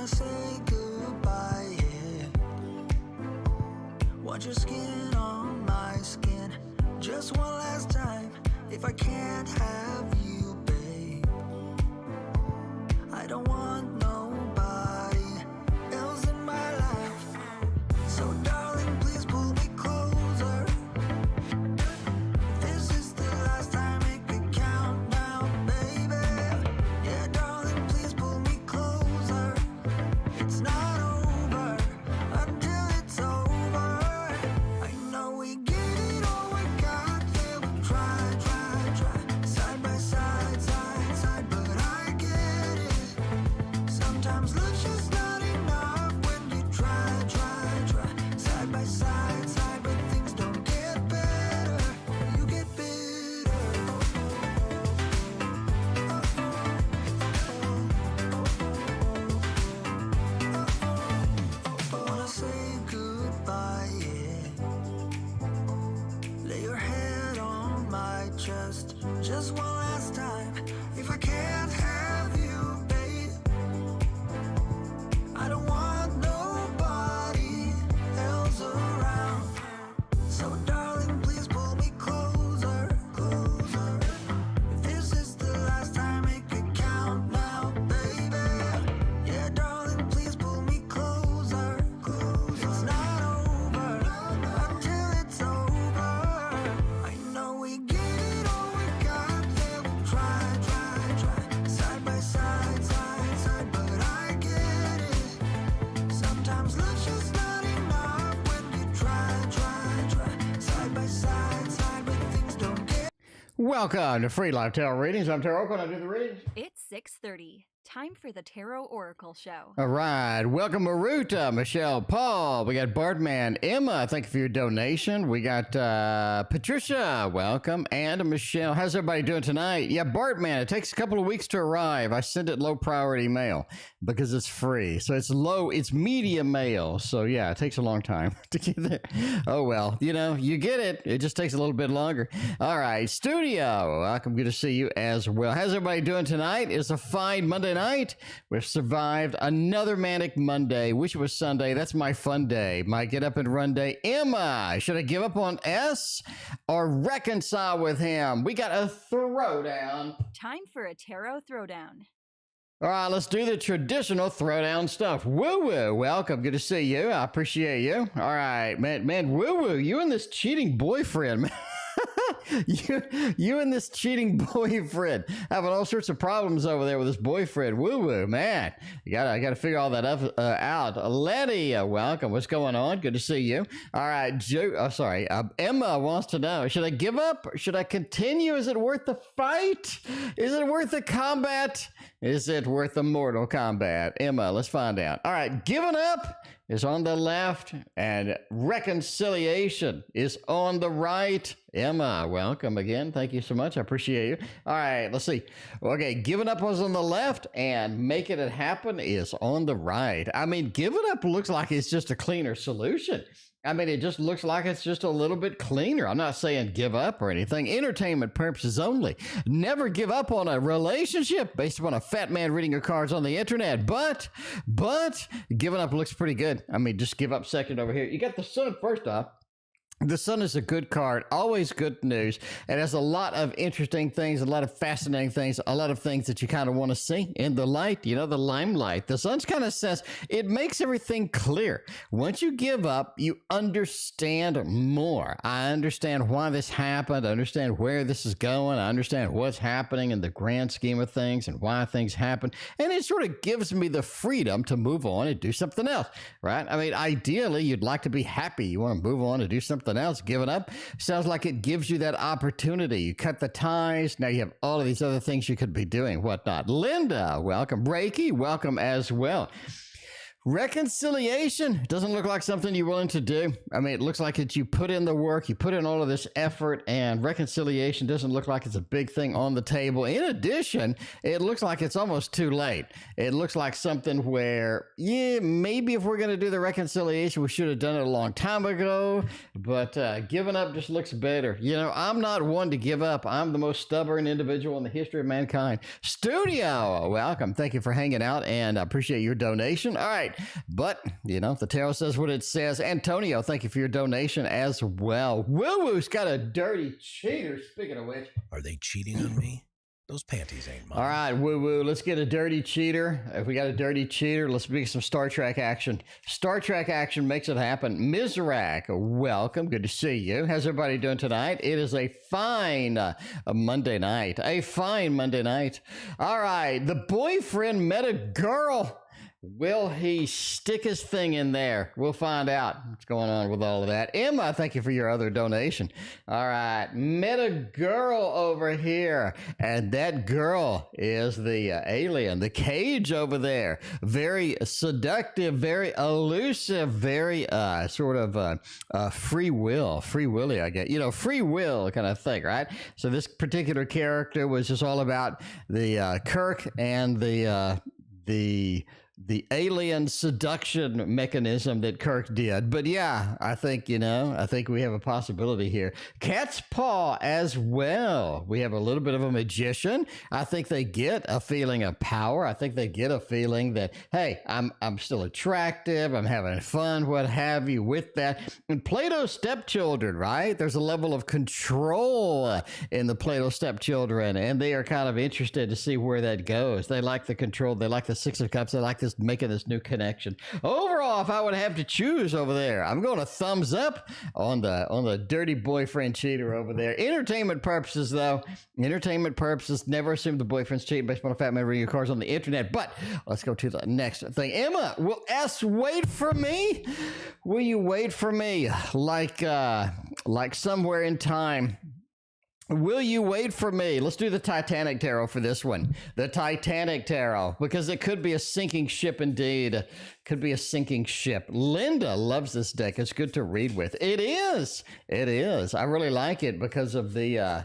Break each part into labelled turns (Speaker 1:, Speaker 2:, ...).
Speaker 1: Wanna say goodbye, yeah. Want your skin on my skin. Just one last time. If I can't have you, babe, I don't want nobody else in my life. So darling, please pull me closer. This is the last time, it could count now, baby. Yeah, darling, please pull me closer. It's not over until it's over. I know we get it all, we got there. We try, side by side, but I get it. Sometimes love's just not enough when you try, side by side, but things don't get better. You get bitter. Wanna say goodbye, yeah. Lay your head on my chest. Just one last time. If I can't have you, babe, I don't want nobody else around. So darling, please pull me closer. If this is the last time, it could count now, baby. Yeah, darling, please pull me closer. It's not over until it's over. I know we get it all, we got there. We try, side by side, but I get it. Sometimes love's just not enough when you try, side by side, but things don't get.
Speaker 2: Welcome to Free Live Tarot Readings. I'm TarotOracle and I do the readings.
Speaker 3: It's 6:30. Time for the TarotOracle show.
Speaker 2: All right. Welcome, Maruta, Michelle, Paul. We got Bartman, Emma. Thank you for your donation. We got Patricia. Welcome. And Michelle. How's everybody doing tonight? Yeah, Bartman. It takes a couple of weeks to arrive. I send it low priority mail because it's free. So it's medium mail. So yeah, it takes a long time to get there. Oh, well, you know, you get it. It just takes a little bit longer. All right. Studio. Welcome. Good to see you as well. How's everybody doing tonight? It's a fine Monday night. We've survived another manic Monday. Wish it was Sunday. That's my fun day. My get up and run day. Emma, should I give up on S or reconcile with him? We got a throwdown.
Speaker 3: Time for a tarot throwdown.
Speaker 2: All right, let's do the traditional throwdown stuff. Woo-woo, welcome. Good to see you. I appreciate you. All right, man, woo-woo. You and this cheating boyfriend, man. you and this cheating boyfriend having all sorts of problems over there with this boyfriend. Woo-woo, man. I gotta figure all that out. Letty, welcome. What's going on? Good to see you. All right, Emma wants to know, should I give up? Should I continue? Is it worth the fight? Is it worth the combat? Is it worth the mortal combat? Emma, let's find out. All right, giving up is on the left and reconciliation is on the right. Emma, welcome again. Thank you so much. I appreciate you. All right, let's see. Okay, giving up was on the left and making it happen is on the right. I mean, giving up looks like it's just a cleaner solution. I mean, it just looks like it's just a little bit cleaner. I'm not saying give up or anything. Entertainment purposes only. Never give up on a relationship based upon a fat man reading your cards on the internet. But giving up looks pretty good. I mean, just give up second over here. You got the sun first off. The Sun is a good card, always good news. It has a lot of interesting things, a lot of fascinating things, a lot of things that you kind of want to see in the light, you know, the limelight. The Sun's kind of says it makes everything clear. Once you give up, you understand more. I understand why this happened. I understand where this is going. I understand what's happening in the grand scheme of things and why things happen. And it sort of gives me the freedom to move on and do something else, right? I mean, ideally, you'd like to be happy. You want to move on and do something else. Giving up sounds like it gives you that opportunity. You cut the ties. Now you have all of these other things you could be doing, whatnot. Linda, welcome. Reiki, welcome as well. Reconciliation doesn't look like something you're willing to do. I mean, it looks like you put in the work, you put in all of this effort, and reconciliation doesn't look like it's a big thing on the table. In addition, it looks like it's almost too late. It looks like something where, yeah, maybe if we're going to do the reconciliation, we should have done it a long time ago, but giving up just looks better. You know, I'm not one to give up. I'm the most stubborn individual in the history of mankind. Studio, welcome. Thank you for hanging out, and I appreciate your donation. All right. But, you know, the tarot says what it says. Antonio, thank you for your donation as well. Woo-woo's got a dirty cheater, speaking of which.
Speaker 4: Are they cheating on me? Those panties ain't mine.
Speaker 2: All right, woo-woo, let's get a dirty cheater. If we got a dirty cheater, let's make some Star Trek action. Star Trek action makes it happen. Mizrak, welcome. Good to see you. How's everybody doing tonight? It is a fine Monday night. A fine Monday night. All right, the boyfriend met a girl. Will he stick his thing in there? We'll find out what's going on with all of that. Emma, thank you for your other donation. All right, met a girl over here, and that girl is the alien, the cage over there. Very seductive, very elusive, very sort of free willy, I guess. You know, free will kind of thing, right? So this particular character was just all about the Kirk and the alien seduction mechanism that Kirk did. But yeah, I think we have a possibility here. Cat's paw as well. We have a little bit of a magician. I think they get a feeling of power. I think they get a feeling that, hey, I'm still attractive. I'm having fun, what have you with that. And Plato's stepchildren, right? There's a level of control in the Plato stepchildren, and they are kind of interested to see where that goes. They like the control. They like the Six of Cups. They like this, making this new connection. Overall, if I would have to choose over there, I'm going to thumbs up on the dirty boyfriend cheater over there. Entertainment purposes, though. Entertainment purposes. Never assume the boyfriend's cheating based on a fat man reading your cards on the internet. But let's go to the next thing. Emma, will S wait for me? Will you wait for me? Like somewhere in time. Will you wait for me? Let's do the Titanic tarot for this one. The Titanic tarot, because it could be a sinking ship indeed. Could be a sinking ship. Linda loves this deck. It's good to read with. It is. It is. I really like it because of the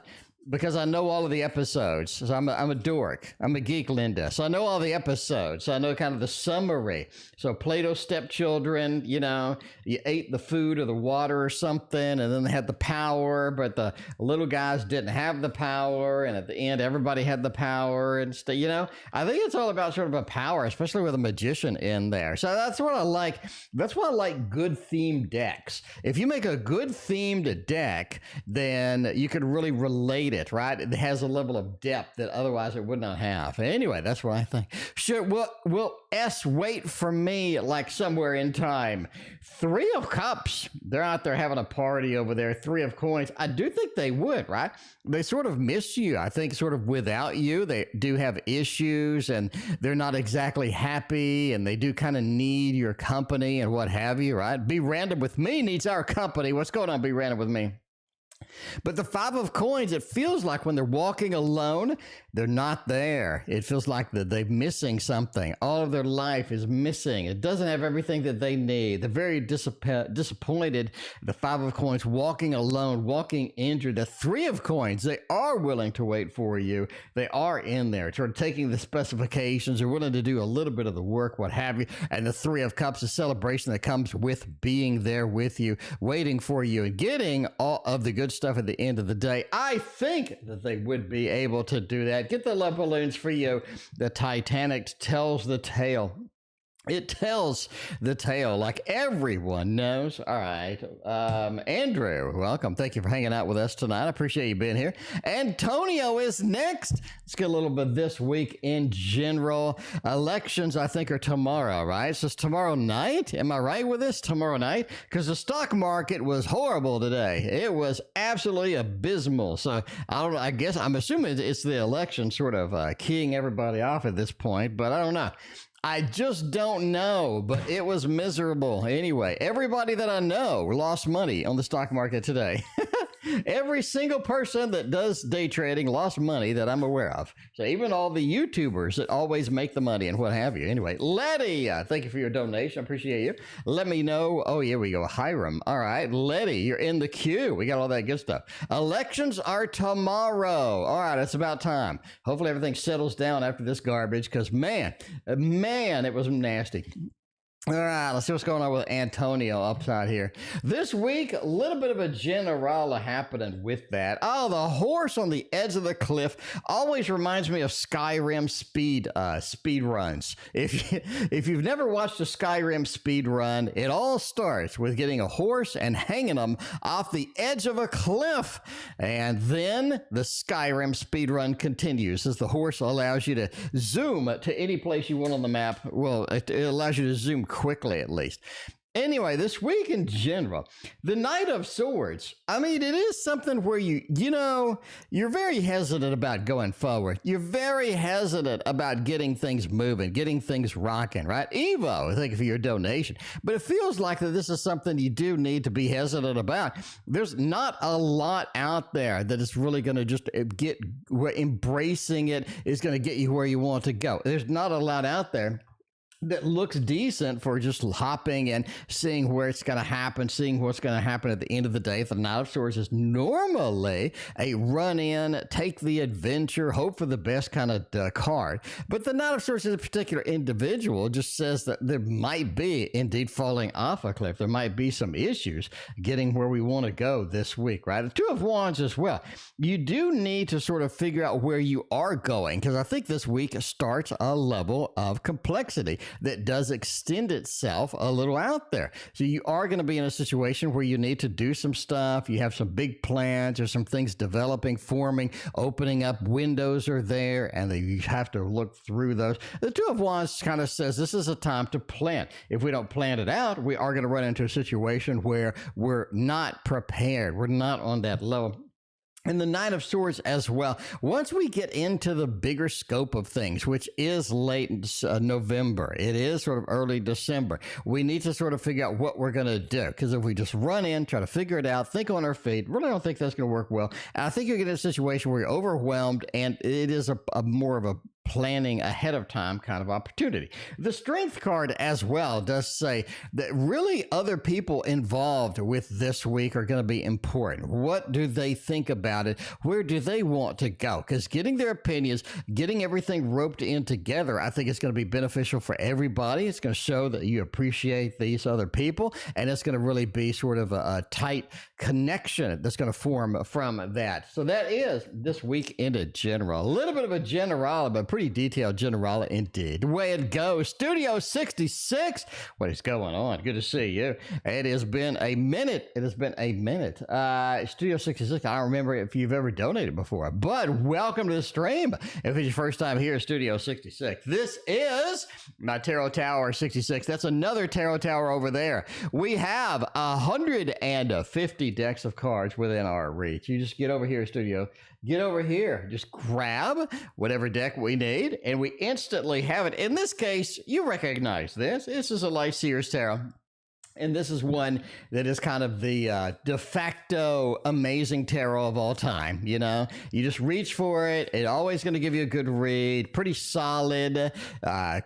Speaker 2: because I know all of the episodes. So I'm a dork. I'm a geek, Linda. So I know all the episodes. So I know kind of the summary. So Plato's stepchildren, you know, you ate the food or the water or something, and then they had the power, but the little guys didn't have the power, and at the end, everybody had the power, and you know, I think it's all about sort of a power, especially with a magician in there. So that's what I like. That's why I like good themed decks. If you make a good themed deck, then you could really relate it, right? It has a level of depth that otherwise it would not have. Anyway, that's what I think. Sure, will S wait for me like somewhere in time? Three of Cups. They're out there having a party over there. Three of Coins. I do think they would, right? They sort of miss you. I think sort of without you, they do have issues, and they're not exactly happy, and they do kind of need your company and what have you, right? Be Random with me needs our company. What's going on, Be Random with me? But the Five of Coins, it feels like when they're walking alone, they're not there. It feels like they're missing something. All of their life is missing. It doesn't have everything that they need. They're very disappointed. The Five of Coins, walking alone, walking injured. The Three of Coins, they are willing to wait for you. They are in there, sort of taking the specifications. They're willing to do a little bit of the work, what have you. And the Three of Cups, a celebration that comes with being there with you, waiting for you, and getting all of the good stuff at the end of the day. I think that they would be able to do that. Get the love balloons for you. The Titanic tells the tale. It tells the tale like everyone knows. All right. Andrew, welcome. Thank you for hanging out with us tonight. I appreciate you being here. Antonio is next. Let's get a little bit this week in general. Elections, I think, are tomorrow, right? So it's tomorrow night. Am I right with this? Tomorrow night? Because the stock market was horrible today. It was absolutely abysmal. So I don't know. I guess I'm assuming it's the election sort of keying everybody off at this point, but I don't know. I just don't know, but it was miserable. Anyway, everybody that I know lost money on the stock market today. Every single person that does day trading lost money that I'm aware of. So even all the YouTubers that always make the money and what have you. Anyway, Letty, thank you for your donation. I appreciate you. Let me know. Oh, here we go. Hiram. All right. Letty, you're in the queue. We got all that good stuff. Elections are tomorrow. All right. It's about time. Hopefully everything settles down after this garbage because, man, it was nasty. All right, let's see what's going on with Antonio upside here. This week, a little bit of a generala happening with that. Oh, the horse on the edge of the cliff always reminds me of Skyrim speed runs. If you've never watched a Skyrim speed run, it all starts with getting a horse and hanging them off the edge of a cliff. And then the Skyrim speed run continues as the horse allows you to zoom to any place you want on the map. Well, it allows you to zoom quickly, at least. Anyway, this week in general, the Knight of Swords, I mean, it is something where you're very hesitant about going forward. You're very hesitant about getting things moving, getting things rocking, right? Evo, thank you for your donation. But it feels like that this is something you do need to be hesitant about. There's not a lot out there that is really going to just get, where embracing it is going to get you where you want to go. There's not a lot out there that looks decent for just hopping and seeing where it's going to happen, seeing what's going to happen at the end of the day. The Knight of Swords is normally a run-in, take the adventure, hope for the best kind of card. But the Knight of Swords is a particular individual, just says that there might be indeed falling off a cliff. There might be some issues getting where we want to go this week, right? The Two of Wands as well. You do need to sort of figure out where you are going, because I think this week starts a level of complexity that does extend itself a little out there. So you are going to be in a situation where you need to do some stuff. You have some big plans or some things developing, forming, opening up. Windows are there, and you have to look through those. The Two of Wands kind of says this is a time to plan. If we don't plan it out, we are going to run into a situation where we're not prepared. We're not on that level. And the Knight of Swords as well. Once we get into the bigger scope of things, which is late November, it is sort of early December, we need to sort of figure out what we're going to do. Because if we just run in, try to figure it out, think on our feet, really don't think that's going to work well. And I think you get in a situation where you're overwhelmed, and it is a more of a planning ahead of time kind of opportunity. The Strength card as well does say that really other people involved with this week are going to be important. What do they think about it? Where do they want to go? Because getting their opinions, getting everything roped in together, I think it's going to be beneficial for everybody. It's going to show that you appreciate these other people, and it's going to really be sort of a tight connection that's going to form from that. So that is this week in a general. A little bit of a general, but pretty detailed general indeed. The way it goes. Studio 66. What is going on? Good to see you. It has been a minute. Studio 66. I don't remember if you've ever donated before, but welcome to the stream. If it's your first time here at Studio 66, this is my Tarot Tower 66. That's another Tarot Tower over there. We have 150 decks of cards within our reach. You just get over here, Studio. Get over here, just grab whatever deck we need, and we instantly have it. In this case, you recognize this. This is a Light Seer's Tarot. And this is one that is kind of the de facto amazing tarot of all time. You know, you just reach for it. It's always going to give you a good read. Pretty solid.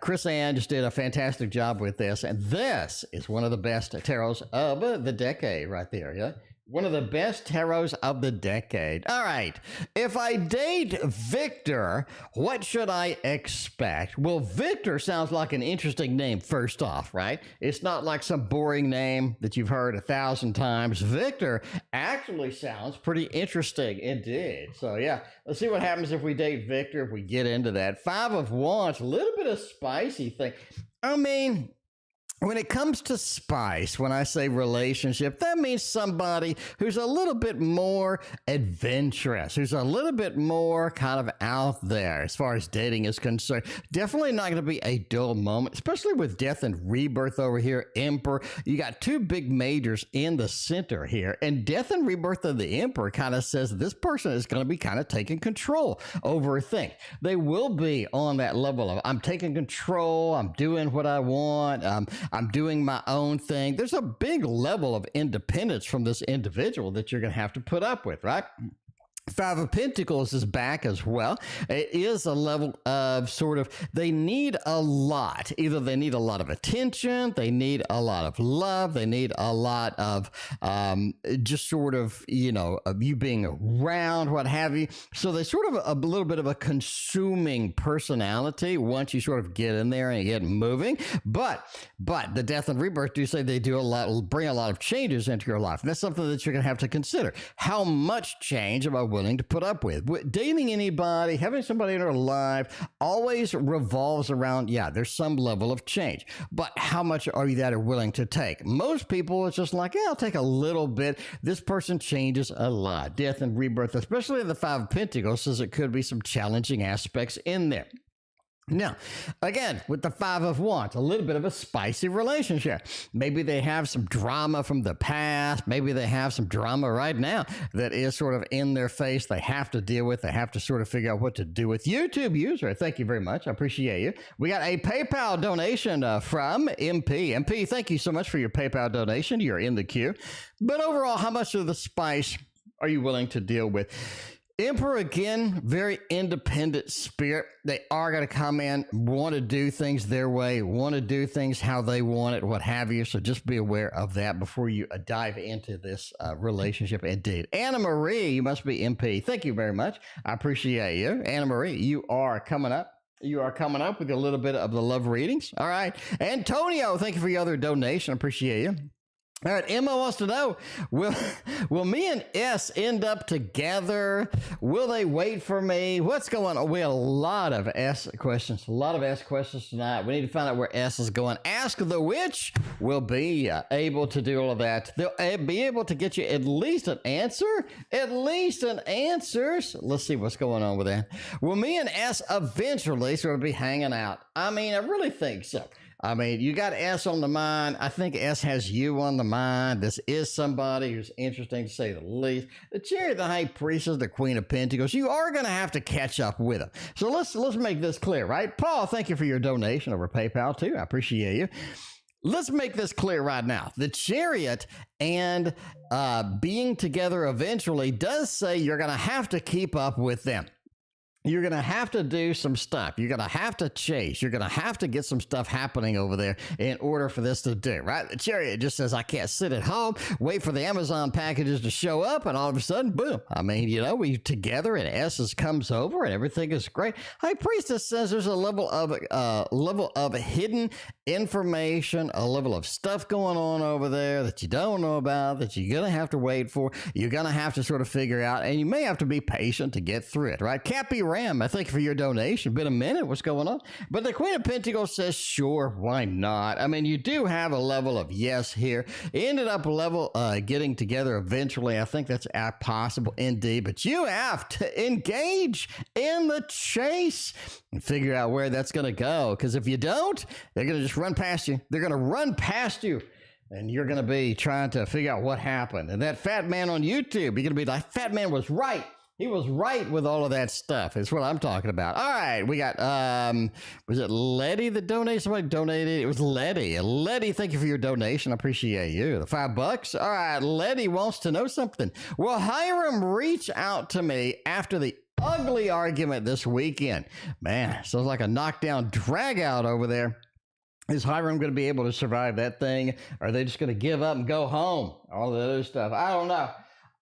Speaker 2: Chris Ann just did a fantastic job with this. And this is one of the best tarots of the decade right there. Yeah. One of the best tarots of the decade. All right. If I date Victor, what should I expect? Well, Victor sounds like an interesting name first off, right? It's not like some boring name that you've heard 1,000 times. Victor actually sounds pretty interesting indeed. So yeah, let's see what happens if we date Victor, if we get into that. 5 of Wands, a little bit of spicy thing. I mean, when it comes to spice, when I say relationship, that means somebody who's a little bit more adventurous, who's a little bit more kind of out there as far as dating is concerned. Definitely not going to be a dull moment, especially with Death and Rebirth over here. Emperor, you got 2 big majors in the center here, and Death and Rebirth of the Emperor kind of says this person is going to be kind of taking control over a thing. They will be on that level of I'm taking control, I'm doing what I want, I'm doing my own thing. There's a big level of independence from this individual that you're going to have to put up with, right? Five of Pentacles is back as well. It is a level of sort of, they need a lot. Either they need a lot of attention, they need a lot of love, they need a lot of just sort of, you know, of you being around, what have you. So they sort of a little bit of a consuming personality once you sort of get in there and get moving. But the death and rebirth do say they do a lot, bring a lot of changes into your life. And that's something that you're going to have to consider. How much change am I willing to put up with? Dating anybody, having somebody in our life always revolves around, yeah, there's some level of change, but how much are you that are willing to take? Most people, it's just like, yeah, I'll take a little bit. This person changes a lot. Death and rebirth, especially the Five of Pentacles, says it could be some challenging aspects in there. Now, again, with the Five of Wands, a little bit of a spicy relationship. Maybe they have some drama from the past. Maybe they have some drama right now that is sort of in their face. They have to deal with. They have to sort of figure out what to do with. YouTube user, thank you very much. I appreciate you. We got a PayPal donation from MP. MP, thank you so much for your PayPal donation. You're in the queue. But overall, how much of the spice are you willing to deal with? Emperor, again, very independent spirit. They are going to come in, want to do things their way, want to do things how they want it, what have you. So just be aware of that before you dive into this relationship. Indeed. Anna Marie, you must be MP. Thank you very much. I appreciate you. Anna Marie, you are coming up. You are coming up with a little bit of the love readings. All right. Antonio, thank you for your other donation. I appreciate you. All right, Emma wants to know, will me and S end up together? Will they wait for me? What's going on? We have a lot of S questions tonight. We need to find out where S is going. Ask the Witch will be able to do all of that. They'll be able to get you at least an answer. Let's see what's going on with that. Will me and S eventually sort of be hanging out? I mean, I really think so. I mean, you got S on the mind. I think S has you on the mind. This is somebody who's interesting, to say the least. The Chariot, the High Priestess, the Queen of Pentacles. You are going to have to catch up with them. So let's make this clear, right? Paul, thank you for your donation over PayPal, too. I appreciate you. Let's make this clear right now. The Chariot and being together eventually does say you're going to have to keep up with them. You're going to have to do some stuff. You're going to have to chase. You're going to have to get some stuff happening over there in order for this to do, right? The Chariot just says, I can't sit at home, wait for the Amazon packages to show up, and all of a sudden, boom. I mean, you know, we together and Esses comes over and everything is great. High Priestess says there's a level of hidden information, a level of stuff going on over there that you don't know about, that you're going to have to wait for. You're going to have to sort of figure out, and you may have to be patient to get through it, right? Cappy Ram, I thank you for your donation. Been a minute. What's going on? But the Queen of Pentacles says, sure, why not? I mean, you do have a level of yes here. Ended up getting together eventually. I think that's possible indeed. But you have to engage in the chase and figure out where that's going to go. Because if you don't, they're going to just run past you. They're going to run past you. And you're going to be trying to figure out what happened. And that fat man on YouTube, you're going to be like, fat man was right. He was right with all of that stuff. It's what I'm talking about. All right, we got, was it Letty that donated? Somebody donated. It was Letty. Letty, thank you for your donation. I appreciate you. The $5. All right, Letty wants to know something. Will Hiram reach out to me after the ugly argument this weekend? Man, sounds like a knockdown drag out over there. Is Hiram going to be able to survive that thing? Or are they just going to give up and go home? All the other stuff. I don't know.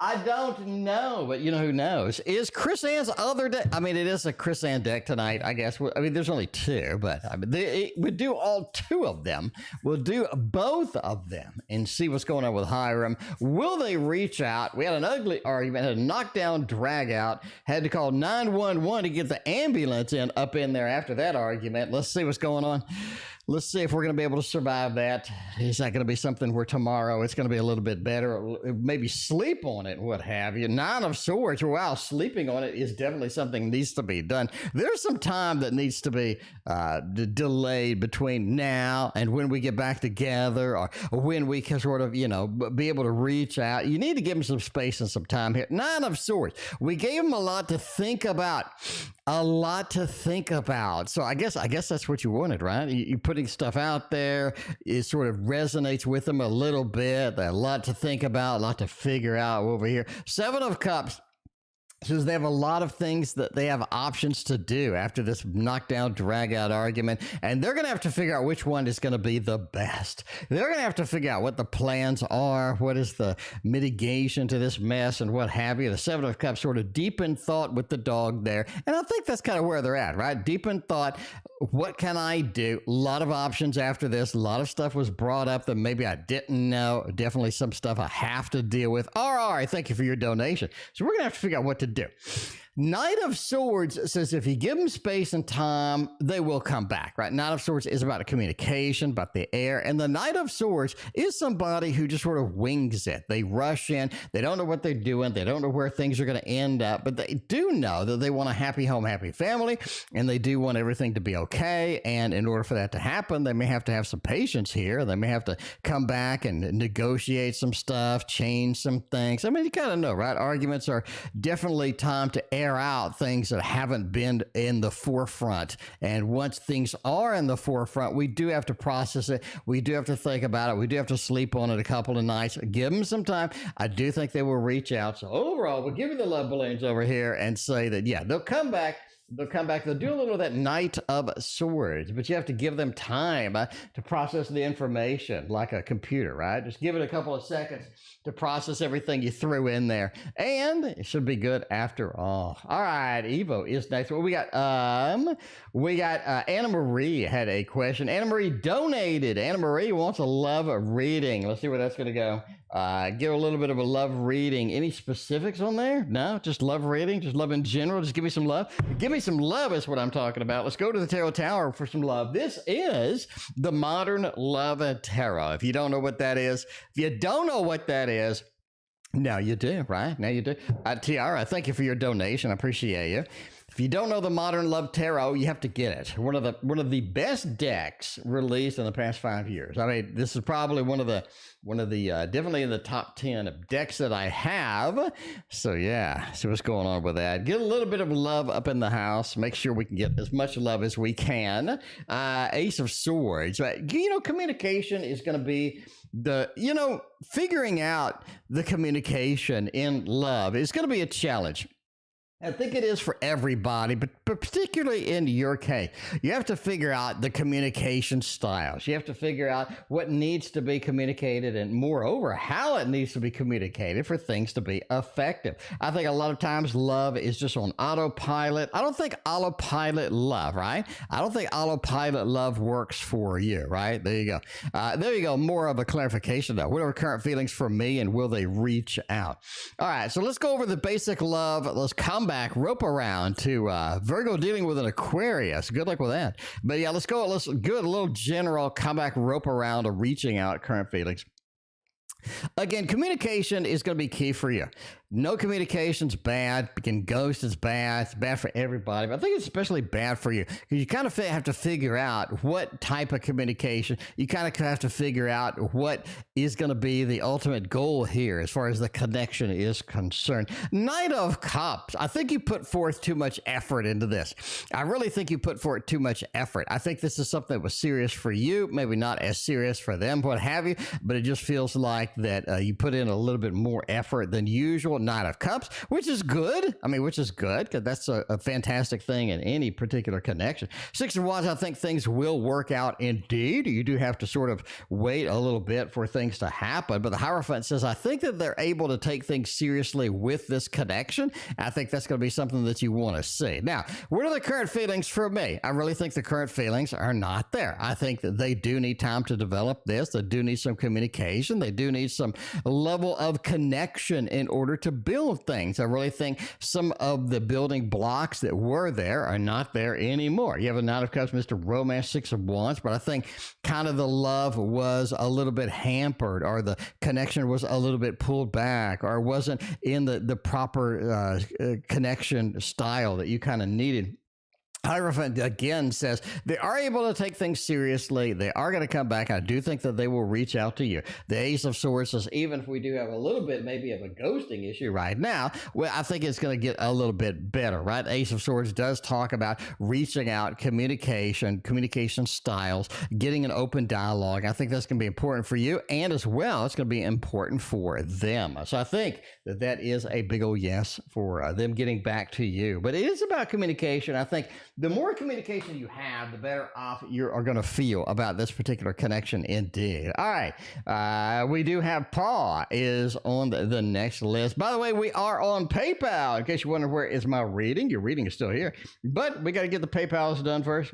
Speaker 2: I don't know, but you know who knows? Is Chris Ann's other deck? I mean, it is a Chris Ann deck tonight, I guess. I mean, there's only two, but I mean, we do all two of them. We'll do both of them and see what's going on with Hiram. Will they reach out? We had an ugly argument, had a knockdown, drag out, had to call 911 to get the ambulance up in there after that argument. Let's see what's going on. Let's see if we're going to be able to survive that. Is that going to be something where tomorrow it's going to be a little bit better? Maybe sleep on it, what have you. Nine of Swords, wow, sleeping on it is definitely something that needs to be done. There's some time that needs to be delayed between now and when we get back together, or when we can sort of, you know, be able to reach out. You need to give them some space and some time here. Nine of Swords. We gave them a lot to think about. So I guess that's what you wanted, right? You put putting stuff out there. It sort of resonates with them a little bit. A lot to think about, a lot to figure out over here. Seven of Cups says they have a lot of things that they have options to do after this knockdown, drag out argument, and they're going to have to figure out which one is going to be the best. They're going to have to figure out what the plans are, what is the mitigation to this mess, and what have you. The Seven of Cups sort of deep in thought with the dog there, and I think that's kind of where they're at, right? Deep in thought. What can I do? A lot of options after this. A lot of stuff was brought up that maybe I didn't know. Definitely some stuff I have to deal with. All right, thank you for your donation. So we're going to have to figure out what to do. Knight of Swords says if you give them space and time, they will come back, right? Knight of Swords is about a communication, about the air. And the Knight of Swords is somebody who just sort of wings it. They rush in. They don't know what they're doing. They don't know where things are going to end up. But they do know that they want a happy home, happy family. And they do want everything to be okay. And in order for that to happen, they may have to have some patience here. They may have to come back and negotiate some stuff, change some things. I mean, you kind of know, right? Arguments are definitely time to air out things that haven't been in the forefront. And once things are in the forefront, we do have to process it. We do have to think about it. We do have to sleep on it a couple of nights. Give them some time. I do think they will reach out. So overall, we'll give you the love balloons over here and say that, yeah, they'll come back. They'll come back. They'll do a little of that Knight of Swords, but you have to give them time to process the information like a computer, right? Just give it a couple of seconds to process everything you threw in there, and it should be good after all. All right, Evo is next. Well, we got Anna Marie had a question. Anna Marie donated. Anna Marie wants a love reading. Let's see where that's going to go. Give a little bit of a love reading. Any specifics on there? No, just love reading, just love in general. Just give me some love. Give me some love is what I'm talking about. Let's go to the Tarot Tower for some love. This is the Modern Love Tarot. If you don't know what that is, now you do, right? Now you do. Tiara, thank you for your donation. I appreciate you. If you don't know the Modern Love Tarot, you have to get it. One of the best decks released in the past 5 years. I mean, this is probably one of the definitely in the top 10 of decks that I have. So yeah, see what's going on with that. Get a little bit of love up in the house. Make sure we can get as much love as we can. Ace of Swords. Right? You know, communication is going to be figuring out the communication in love is going to be a challenge. I think it is for everybody, but particularly in your case, you have to figure out the communication styles. You have to figure out what needs to be communicated and moreover, how it needs to be communicated for things to be effective. I think a lot of times love is just on autopilot. I don't think autopilot love, right? I don't think autopilot love works for you, right? There you go. There you go. More of a clarification though. What are current feelings for me and will they reach out? All right. So let's go over the basic love. Let's come back, rope around to Virgo dealing with an Aquarius. Good luck with that. But yeah, let's go. Let's do a little general come back, rope around to reaching out current feelings. Again, communication is going to be key for you. No communication's bad. Being ghost is bad. It's bad for everybody. But I think it's especially bad for you because you kind of have to figure out what type of communication. You kind of have to figure out what is going to be the ultimate goal here as far as the connection is concerned. Knight of Cups. I think you put forth too much effort into this. I really think you put forth too much effort. I think this is something that was serious for you, maybe not as serious for them, what have you, but it just feels like that you put in a little bit more effort than usual. Knight of Cups, which is good. I mean, which is good because that's a fantastic thing in any particular connection. Six of Wands, I think things will work out indeed. You do have to sort of wait a little bit for things to happen. But the Hierophant says, I think that they're able to take things seriously with this connection. I think that's going to be something that you want to see. Now, what are the current feelings for me? I really think the current feelings are not there. I think that they do need time to develop this. They do need some communication. They do need some level of connection in order to build things. I really think some of the building blocks that were there are not there anymore. You have a Knight of Cups, Mr. Romance, Six of Wands, but I think kind of the love was a little bit hampered, or the connection was a little bit pulled back, or wasn't in the proper connection style that you kind of needed. Hierophant again says they are able to take things seriously. They are going to come back. I do think that they will reach out to you. The Ace of Swords says, even if we do have a little bit maybe of a ghosting issue right now, well, I think it's going to get a little bit better, right? Ace of Swords does talk about reaching out, communication styles, getting an open dialogue. I think that's going to be important for you, and as well, it's going to be important for them. So I think that that is a big old yes for them getting back to you. But it is about communication. I think the more communication you have, the better off you are going to feel about this particular connection indeed. All right. We do have Paul is on the next list. By the way, we are on PayPal. In case you wonder where is my reading, your reading is still here. But we got to get the PayPals done first.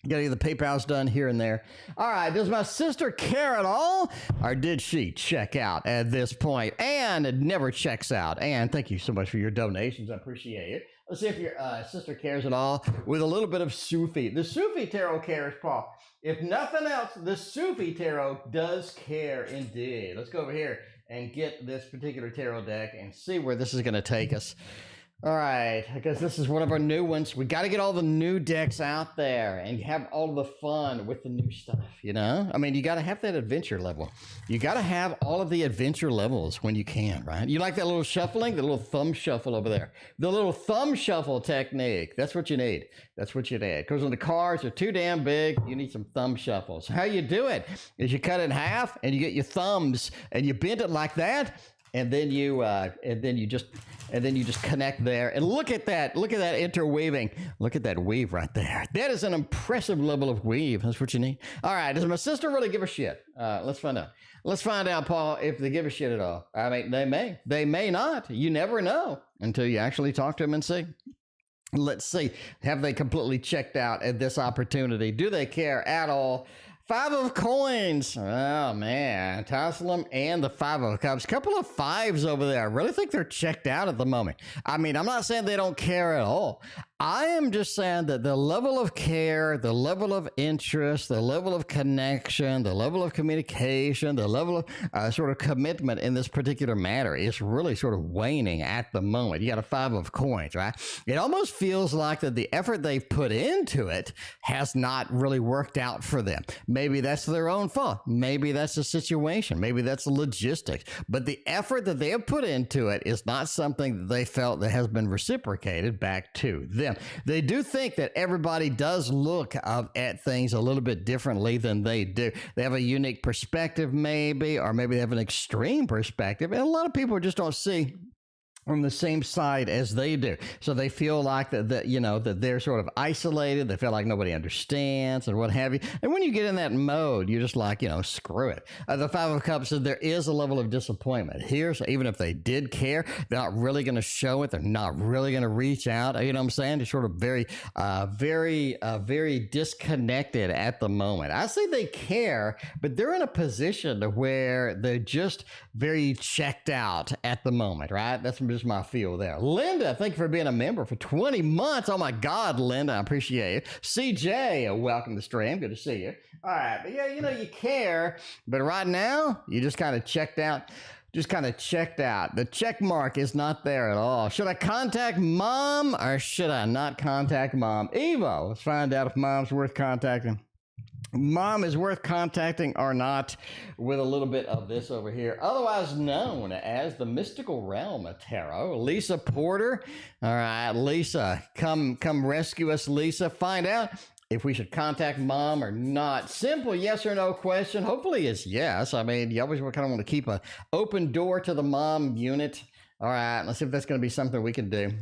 Speaker 2: Got to get the PayPals done here and there. All right. Does my sister care at all? Or did she check out at this point? And it never checks out. And thank you so much for your donations. I appreciate it. Let's see if your sister cares at all with a little bit of Sufi. The Sufi Tarot cares, Paul. If nothing else, the Sufi Tarot does care indeed. Let's go over here and get this particular tarot deck and see where this is going to take us. All right, because this is one of our new ones. We got to get all the new decks out there and have all the fun with the new stuff, you know? I mean, you got to have that adventure level. You got to have all of the adventure levels when you can, right? You like that little shuffling, the little thumb shuffle over there. The little thumb shuffle technique. That's what you need. That's what you need. Because when the cards are too damn big, you need some thumb shuffles. How you do it is you cut it in half and you get your thumbs and you bend it like that. And then you just connect there, and look at that interweaving. Look at that weave right there. That is an impressive level of weave. That's what you need. All right, does my sister really give a shit? Let's find out. Let's find out, Paul, if they give a shit at all. I mean, they may not. You never know until you actually talk to them and see. Let's see. Have they completely checked out at this opportunity? Do they care at all? 5 of coins. Oh, man. Tossle them and the 5 of cups. Couple of 5s over there. I really think they're checked out at the moment. I mean, I'm not saying they don't care at all. I am just saying that the level of care, the level of interest, the level of connection, the level of communication, the level of sort of commitment in this particular matter is really sort of waning at the moment. You got a 5 of coins, right? It almost feels like that the effort they've put into it has not really worked out for them. Maybe that's their own fault. Maybe that's the situation. Maybe that's the logistics. But the effort that they have put into it is not something that they felt that has been reciprocated back to them. They do think that everybody does look at things a little bit differently than they do. They have a unique perspective maybe, or maybe they have an extreme perspective. And a lot of people just don't see from the same side as they do. So they feel like that they're sort of isolated. They feel like nobody understands and what have you. And when you get in that mode, you're just like, screw it. The 5 of Cups says there is a level of disappointment here. So even if they did care, they're not really going to show it. They're not really going to reach out. You know what I'm saying? They're sort of very disconnected at the moment. I say they care, but they're in a position where they're just very checked out at the moment, right? That's just my feel there. Linda, thank you for being a member for 20 months. Oh my God, Linda, I appreciate it. CJ, welcome to the stream. Good to see you. All right, but yeah, you care, but right now you just kind of checked out. The check mark is not there at all. Should I contact mom or should I not contact mom? Evo, let's find out if mom's worth contacting. Mom is worth contacting or not, with a little bit of this over here, otherwise known as the Mystical Realm of Tarot. Lisa Porter. All right, Lisa, come rescue us, Lisa. Find out if we should contact mom or not. Simple yes or no question. Hopefully it's yes. I mean, you always kind of want to keep an open door to the mom unit. All right, let's see if that's going to be something we can do.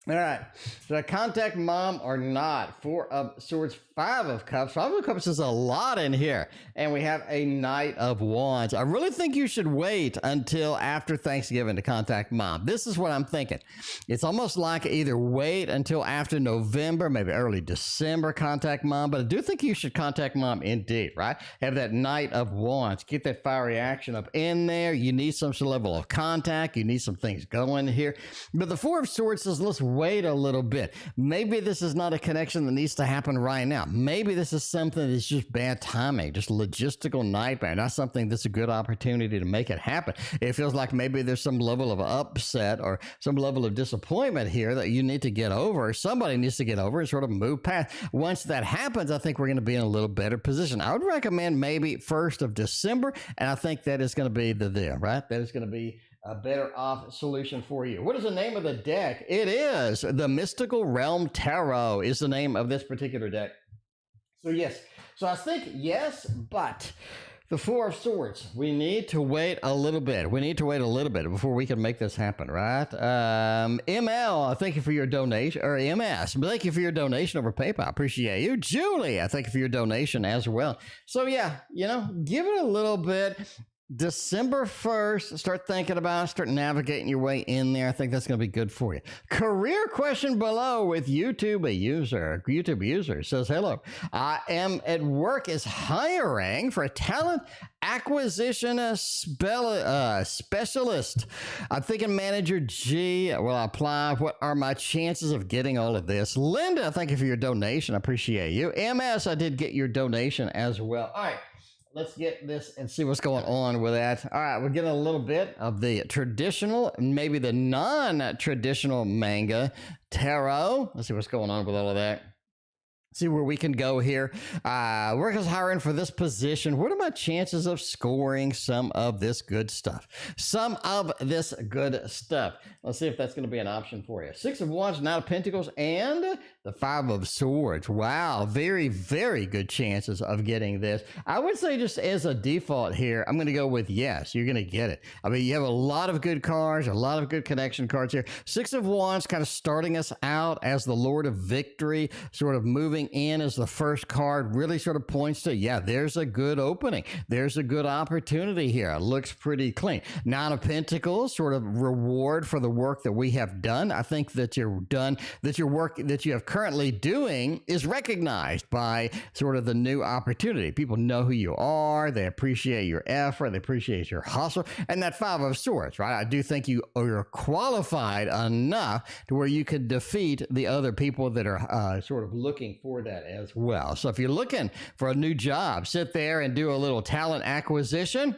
Speaker 2: All right, should I contact mom or not? 4 of Swords, 5 of Cups. 5 of Cups is a lot in here. And we have a Knight of Wands. I really think you should wait until after Thanksgiving to contact mom. This is what I'm thinking. It's almost like either wait until after November, maybe early December, contact mom. But I do think you should contact mom indeed, right? Have that Knight of Wands. Get that fiery action up in there. You need some level of contact. You need some things going here. But the 4 of Swords says, let's wait a little bit. Maybe this is not a connection that needs to happen right now. Maybe this is something that's just bad timing, just logistical nightmare, not something that's a good opportunity to make it happen. It feels like maybe there's some level of upset or some level of disappointment here that you need to get over. Somebody needs to get over and sort of move past. Once that happens, I think we're going to be in a little better position. I would recommend maybe 1st of December, and I think that is going to be the deal, right? That is going to be a better off solution for you. What is the name of the deck? It is the Mystical Realm Tarot is the name of this particular deck. So yes. So I think yes, but the Four of Swords, we need to wait a little bit. We need to wait a little bit before we can make this happen, right? ML, thank you for your donation, or MS, thank you for your donation over PayPal. Appreciate you. Julie, I thank you for your donation as well. So yeah, you know, give it a little bit. December 1st, start thinking about it, start navigating your way in there. I think that's going to be good for you. Career question below with YouTube user. YouTube user says, hello, I am at work is hiring for a talent acquisition specialist. I'm thinking manager G will apply. What are my chances of getting all of this? Linda, thank you for your donation. I appreciate you. MS, I did get your donation as well. All right. Let's get this and see what's going on with that. All right, we're getting a little bit of the traditional, maybe the non-traditional manga tarot. Let's see what's going on with all of that. See where we can go here. Workers hiring for this position. What are my chances of scoring some of this good stuff? Some of this good stuff. Let's see if that's going to be an option for you. 6 of Wands, 9 of Pentacles, and the 5 of Swords. Wow, very, very good chances of getting this. I would say just as a default here, I'm going to go with yes, you're going to get it. I mean, you have a lot of good cards, a lot of good connection cards here. 6 of Wands kind of starting us out as the Lord of Victory, sort of moving in as the first card, really sort of points to, yeah, there's a good opening. There's a good opportunity here. It looks pretty clean. 9 of Pentacles, sort of reward for the work that we have done. I think that you're done, that your work that you have currently doing is recognized by sort of the new opportunity. People know who you are. They appreciate your effort. They appreciate your hustle. And that 5 of Swords, right? I do think you're qualified enough to where you could defeat the other people that are sort of looking for that as well. So if you're looking for a new job, sit there and do a little talent acquisition.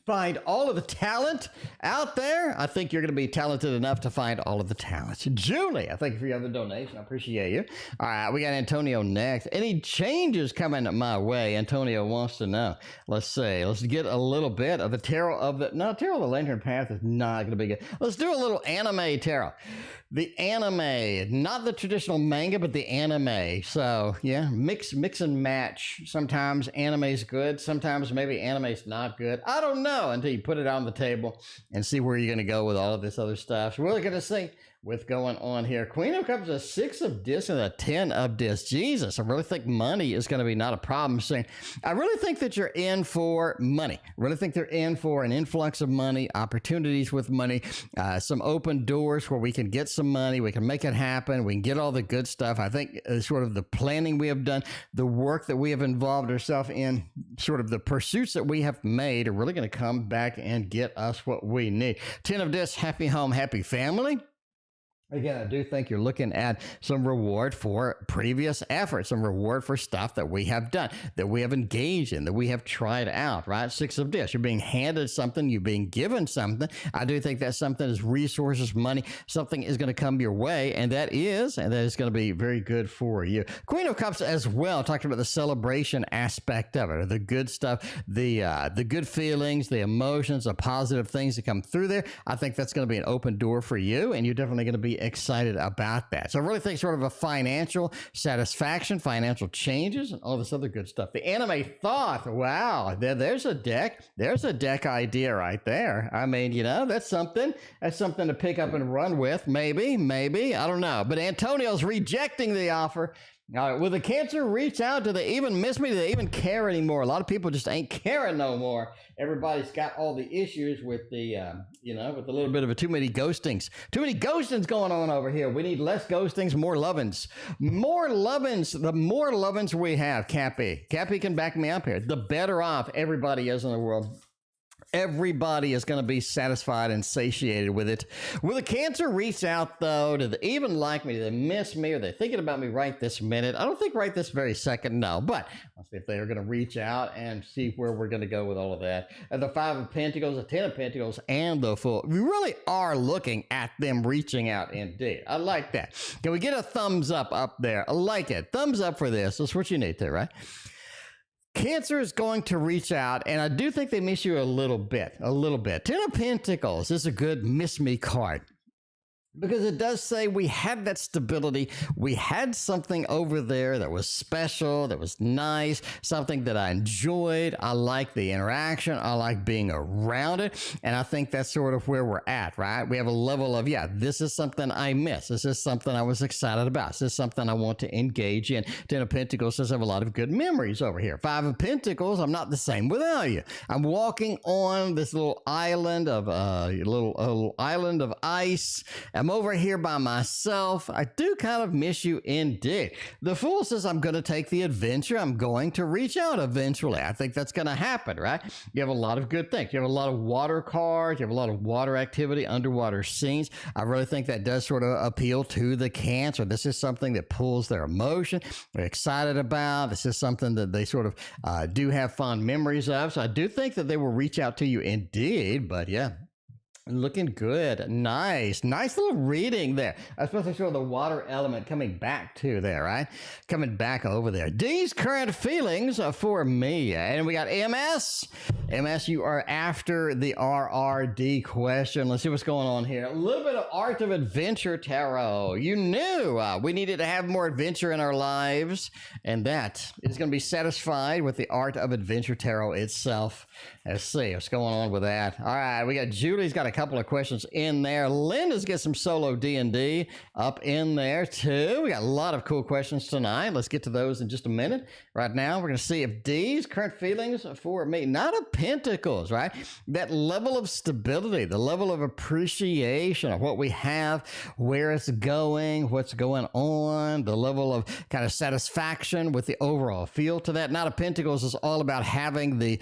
Speaker 2: Find all of the talent out there. I think you're going to be talented enough to find all of the talent. Julie, I thank you for your other donation. I appreciate you. All right, we got Antonio next. Any changes coming my way? Antonio wants to know. Let's see. Let's get a little bit of the tarot of the... No, tarot of the Lantern Path is not going to be good. Let's do a little anime tarot. The anime, not the traditional manga, but the anime. So yeah, mix and match. Sometimes anime's good. Sometimes maybe anime's not good. I don't know until you put it on the table and see where you're going to go with all of this other stuff. So we're going to see what's going on here. Queen of Cups, a 6 of discs and a 10 of discs. Jesus, I really think money is going to be not a problem soon. I really think that you're in for money. I really think they're in for an influx of money, opportunities with money, some open doors where we can get some money, we can make it happen, we can get all the good stuff. I think sort of the planning we have done, the work that we have involved ourselves in, sort of the pursuits that we have made are really going to come back and get us what we need. 10 of discs, happy home, happy family. Again, I do think you're looking at some reward for previous efforts, some reward for stuff that we have done, that we have engaged in, that we have tried out, right? 6 of discs. You're being handed something. You're being given something. I do think that something is resources, money. Something is going to come your way, and that is going to be very good for you. Queen of Cups as well, talking about the celebration aspect of it, the good stuff, the good feelings, the emotions, the positive things that come through there. I think that's going to be an open door for you, and you're definitely going to be excited about that. So I really think sort of a financial satisfaction, financial changes, and all this other good stuff. The anime thought, wow, there's a deck. There's a deck idea right there. I mean, you know, that's something to pick up and run with. Maybe, I don't know. But Antonio's rejecting the offer. All right, will the Cancer reach out? Do they even miss me? Do they even care anymore? A lot of people just ain't caring no more. Everybody's got all the issues with the, with a little bit of too many ghostings. Too many ghostings going on over here. We need less ghostings, more lovins. More lovins. The more lovins we have, Cappy can back me up here. The better off everybody is in the world. Everybody is going to be satisfied and satiated with it. Will the Cancer reach out, though? Do they even like me? Do they miss me? Are they thinking about me right this minute? I don't think right this very second, no. But let's see if they are going to reach out and see where we're going to go with all of that. The Five of Pentacles, the Ten of Pentacles, and the Fool. We really are looking at them reaching out indeed. I like that. Can we get a thumbs up there? I like it. Thumbs up for this. That's what you need to, right? Cancer is going to reach out, and I do think they miss you a little bit. Ten of Pentacles is a good miss me card, because it does say we had that stability. We had something over there that was special, that was nice, something that I enjoyed. I like the interaction. I like being around it. And I think that's sort of where we're at, right? We have a level of, yeah, this is something I miss. This is something I was excited about. This is something I want to engage in. Ten of Pentacles says I have a lot of good memories over here. Five of Pentacles, I'm not the same without you. I'm walking on this little island of island of ice. I'm over here by myself. I do kind of miss you indeed. The Fool says I'm going to take the adventure. I'm going to reach out eventually. I think that's going to happen, right? You have a lot of good things. You have a lot of water cards. You have a lot of water activity, underwater scenes. I really think that does sort of appeal to the Cancer. This is something that pulls their emotion. They're excited about. This is something that they sort of do have fond memories of. So I do think that they will reach out to you indeed. But yeah, looking good. Nice little reading there, especially sort of the water element coming back to there, right? Coming back over there. D's current feelings for me. And we got MS, you are after the RRD question. Let's see what's going on here. A little bit of Art of Adventure Tarot. You knew we needed to have more adventure in our lives, and that is going to be satisfied with the Art of Adventure Tarot itself. Let's see what's going on with that. All right, we got Julie's got a couple of questions in there. Linda's got some solo D&D up in there too. We got a lot of cool questions tonight. Let's get to those in just a minute. Right now, we're going to see if D's current feelings for me. Not of Pentacles, right? That level of stability, the level of appreciation of what we have, where it's going, what's going on, the level of kind of satisfaction with the overall feel to that. Not of Pentacles is all about having the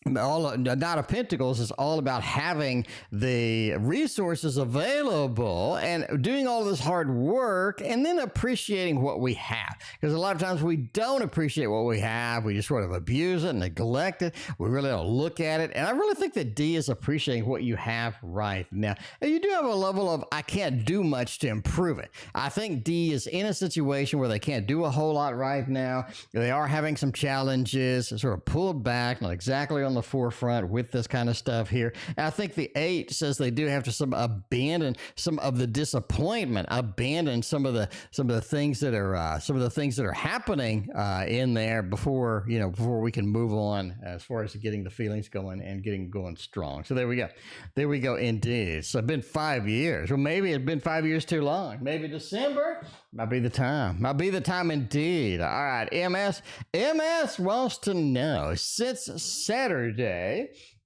Speaker 2: Knight of Pentacles is all about having the resources available and doing all this hard work and then appreciating what we have. Because a lot of times we don't appreciate what we have. We just sort of abuse it, neglect it. We really don't look at it. And I really think that D is appreciating what you have right now. And you do have a level of, I can't do much to improve it. I think D is in a situation where they can't do a whole lot right now. They are having some challenges, sort of pulled back, not exactly on the forefront with this kind of stuff here. And I think the 8 says they do have to abandon some of the disappointment, abandon some of the things that are happening in there before we can move on as far as getting the feelings going and getting going strong. So there we go indeed. So it's been 5 years. Well, maybe it's been 5 years too long. Maybe December might be the time indeed. All right, MS wants to know, since Saturday,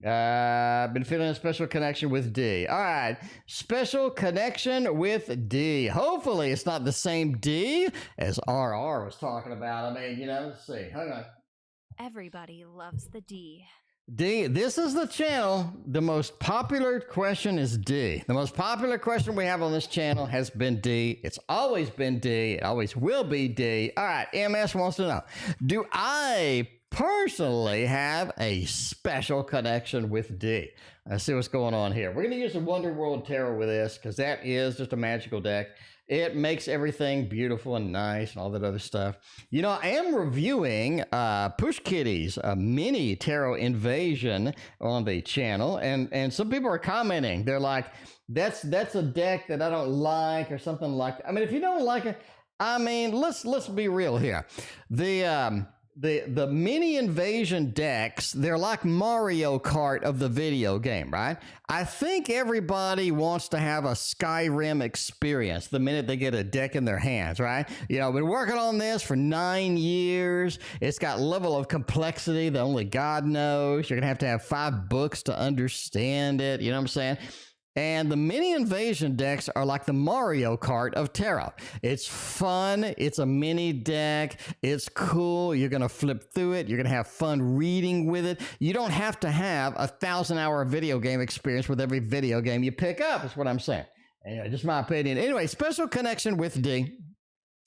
Speaker 2: I've been feeling a special connection with D. All right, special connection with D. Hopefully it's not the same D as RR was talking about. I mean, let's see. Hang on.
Speaker 3: Everybody loves the D.
Speaker 2: D, this is the channel. The most popular question is D. The most popular question we have on this channel has been D. It's always been D. It always will be D. All right, MS wants to know, do I personally have a special connection with D? Let's see what's going on here. We're going to use the Wonder World Tarot with this because that is just a magical deck. It makes everything beautiful and nice and all that other stuff. I am reviewing Push Kitty's mini tarot invasion on the channel, and some people are commenting. They're like, that's a deck that I don't like or something like that. I mean, if you don't like it, I mean, let's be real here. The mini invasion decks, they're like Mario Kart of the video game, right? I think everybody wants to have a Skyrim experience the minute they get a deck in their hands, right? I've been working on this for 9 years. It's got level of complexity that only God knows. You're going to have 5 books to understand it. You know what I'm saying? And the mini invasion decks are like the Mario Kart of tarot. It's fun. It's a mini deck. It's cool. You're going to flip through it. You're going to have fun reading with it. You don't have to have a 1,000-hour video game experience with every video game you pick up, is what I'm saying. Anyway, just my opinion. Anyway, special connection with D.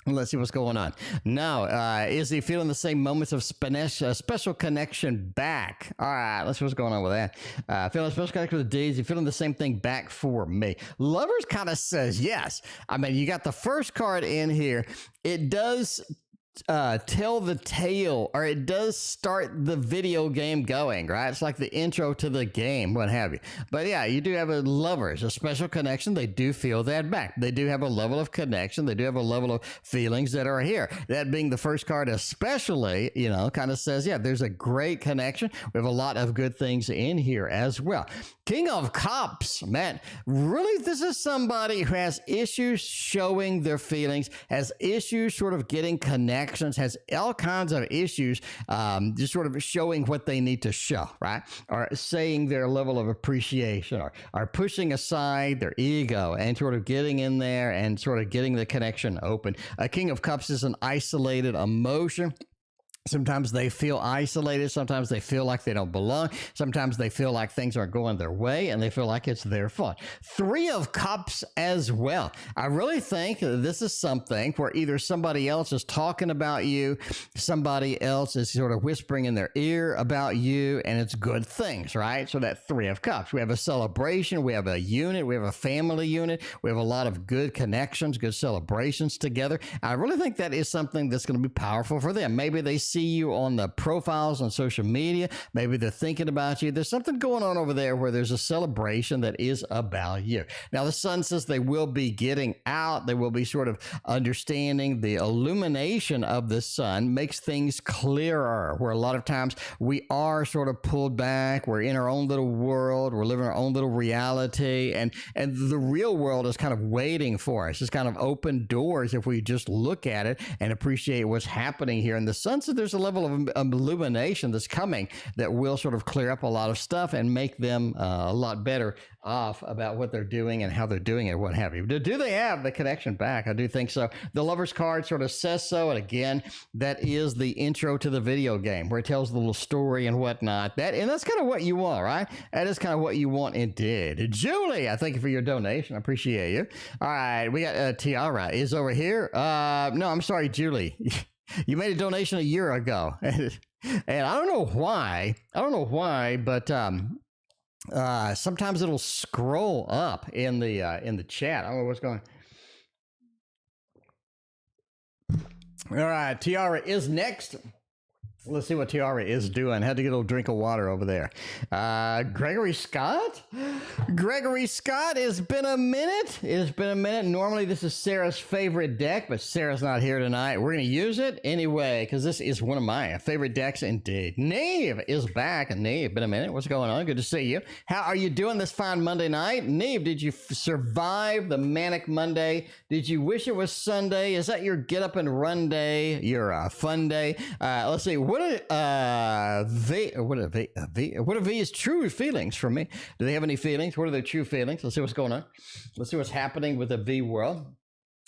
Speaker 2: Let's see what's going on. Now, is he feeling the same moments of special connection back? All right, let's see what's going on with that. Feeling a special connection with D. Is he feeling the same thing back for me? Lovers kind of says yes. I mean, you got the first card in here. It does tell the tale, or it does start the video game going, right? It's like the intro to the game, what have you. But yeah, you do have a lovers, a special connection. They do feel that back. They do have a level of connection. They do have a level of feelings that are here. That being the first card especially, you know, kind of says, yeah, there's a great connection. We have a lot of good things in here as well. King of Cups, man, really, this is somebody who has issues showing their feelings, has issues sort of getting connections, has all kinds of issues just sort of showing what they need to show, right? Or saying their level of appreciation, or pushing aside their ego and sort of getting in there and sort of getting the connection open. A King of Cups is an isolated emotion. Sometimes they feel isolated. Sometimes they feel like they don't belong. Sometimes they feel like things aren't going their way and they feel like it's their fault. Three of Cups as well. I really think this is something where either somebody else is talking about you, somebody else is sort of whispering in their ear about you, and it's good things, right? So that Three of Cups. We have a celebration. We have a unit. We have a family unit. We have a lot of good connections, good celebrations together. I really think that is something that's going to be powerful for them. Maybe they see you on the profiles on social media. Maybe they're thinking about you. There's something going on over there where there's a celebration that is about you. Now, the sun says they will be getting out. They will be sort of understanding the illumination of the sun makes things clearer, where a lot of times we are sort of pulled back. We're in our own little world. We're living our own little reality. And the real world is kind of waiting for us. It's kind of open doors if we just look at it and appreciate what's happening here. And the sun says there's a level of illumination that's coming that will sort of clear up a lot of stuff and make them a lot better off about what they're doing and how they're doing it, what have you. Do they have the connection back? I do think so. The Lover's card sort of says so. And again, that is the intro to the video game where it tells the little story and whatnot. And that's kind of what you want, right? That is kind of what you want indeed. Julie, I thank you for your donation. I appreciate you. All right, we got Tiara is over here. No, I'm sorry, Julie. You made a donation a year ago, and I don't know why. But sometimes it'll scroll up in the chat. I don't know what's going on. All right, Tiara is next. Let's see what Tiara is doing. Had to get a little drink of water over there. Gregory Scott? Gregory Scott, it's been a minute. It's been a minute. Normally, this is Sarah's favorite deck, but Sarah's not here tonight. We're going to use it anyway, because this is one of my favorite decks indeed. Neve is back. Neve, been a minute. What's going on? Good to see you. How are you doing this fine Monday night? Neve, did you survive the manic Monday? Did you wish it was Sunday? Is that your get up and run day? Your fun day? Let's see. What are V's true feelings from me? Do they have any feelings? What are their true feelings? Let's see what's going on. Let's see what's happening with the V world.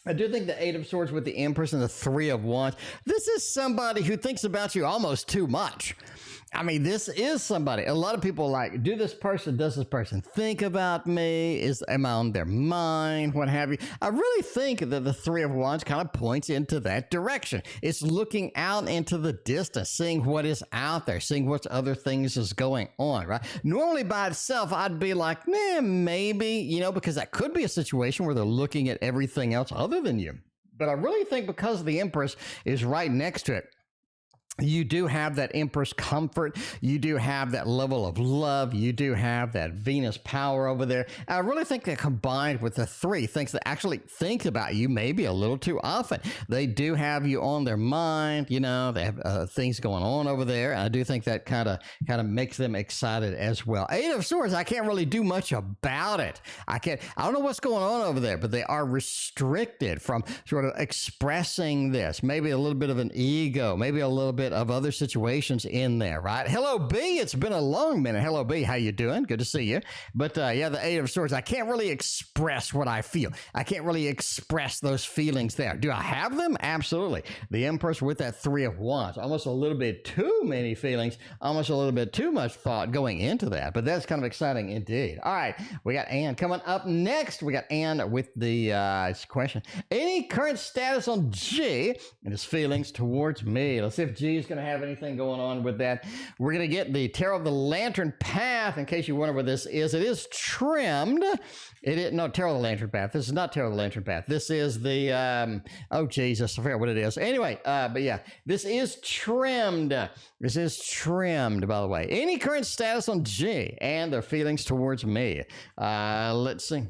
Speaker 2: I do think the Eight of Swords with the Empress and the Three of Wands. This is somebody who thinks about you almost too much. I mean, this is somebody. A lot of people like, does this person think about me? Am I on their mind? What have you? I really think that the Three of Wands kind of points into that direction. It's looking out into the distance, seeing what is out there, seeing what other things is going on, right? Normally by itself, I'd be like, maybe, because that could be a situation where they're looking at everything else other than you. But I really think because the Empress is right next to it, you do have that Empress comfort. You do have that level of love. You do have that Venus power over there. I really think that combined with the three things that actually think about you maybe a little too often. They do have you on their mind. They have things going on over there. And I do think that kind of makes them excited as well. Eight of Swords, I can't really do much about it. I don't know what's going on over there, but they are restricted from sort of expressing this. Maybe a little bit of an ego, maybe a little bit bit of other situations in there, right? Hello, B. It's been a long minute. Hello, B. How you doing? Good to see you. But yeah, the Eight of Swords, I can't really express what I feel. I can't really express those feelings there. Do I have them? Absolutely. The Empress with that Three of Wands, almost a little bit too many feelings, almost a little bit too much thought going into that. But that's kind of exciting indeed. All right, we got Anne coming up next. We got Anne with the question. Any current status on G and his feelings towards me? Let's see if G is going to have anything going on with that. We're going to get the Tarot of the Lantern Path. In case you wonder what this is, it is trimmed. It is no Tarot of the Lantern Path. This is not Tarot of the Lantern Path. This is the oh Jesus, I forgot what it is. Anyway, but yeah, this is trimmed. This is trimmed, by the way. Any current status on G and their feelings towards me? Let's see.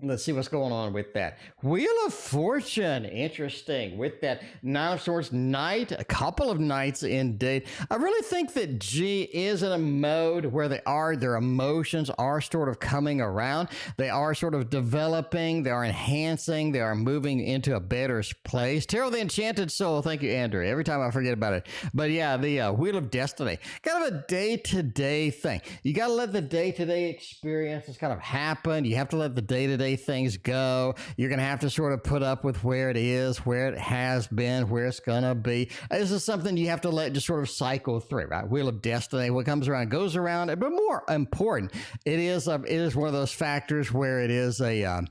Speaker 2: Let's see what's going on with that. Wheel of Fortune, interesting. With that Nine of Swords Knight, a couple of knights indeed. I really think that G is in a mode where their emotions are sort of coming around. They are sort of developing. They are enhancing. They are moving into a better place. Tarot of the Enchanted Soul. Thank you, Andrew. Every time I forget about it. But yeah, the Wheel of Destiny. Kind of a day-to-day thing. You got to let the day-to-day experiences kind of happen. You have to let the day-to-day things go. You're going to have to sort of put up with where it is, where it has been, where it's going to be. This is something you have to let just sort of cycle through, right? Wheel of Destiny, what comes around goes around. But more important, it is one of those factors where it is a,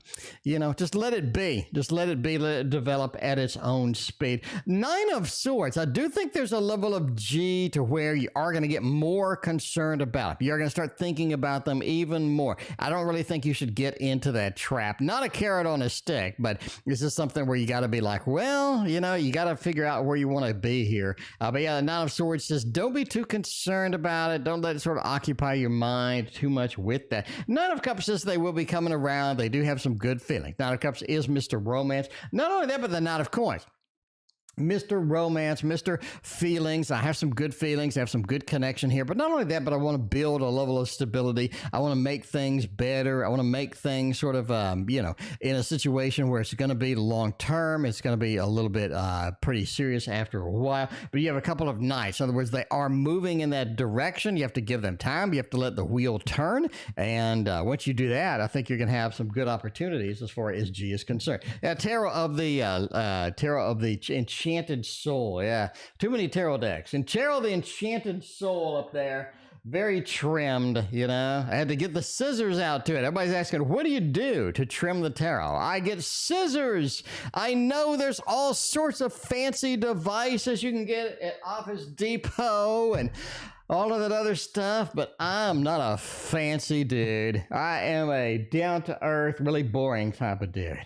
Speaker 2: just let it be. Just let it be, let it develop at its own speed. Nine of Swords, I do think there's a level of G to where you are going to get more concerned about them. You're going to start thinking about them even more. I don't really think you should get into that trap. Not a carrot on a stick, but this is something where you got to be like, well, you got to figure out where you want to be here. But yeah, the Nine of Swords says, don't be too concerned about it. Don't let it sort of occupy your mind too much with that. Nine of Cups says they will be coming around. They do have some good feelings. Nine of Cups is Mr. Romance. Not only that, but the Knight of Coins. Mr. Romance, Mr. Feelings. I have some good feelings. I have some good connection here. But not only that, but I want to build a level of stability. I want to make things better. I want to make things sort of, in a situation where it's going to be long term. It's going to be a little bit pretty serious after a while. But you have a couple of knights. In other words, they are moving in that direction. You have to give them time. You have to let the wheel turn. And once you do that, I think you're going to have some good opportunities as far as G is concerned. Yeah, Tarot of the Enchanted Soul. Yeah, too many tarot decks. And Tarot the Enchanted Soul up there, very trimmed, I had to get the scissors out to it. Everybody's asking, what do you do to trim the tarot? I get scissors. I know there's all sorts of fancy devices you can get at Office Depot and all of that other stuff, but I'm not a fancy dude. I am a down-to-earth, really boring type of dude,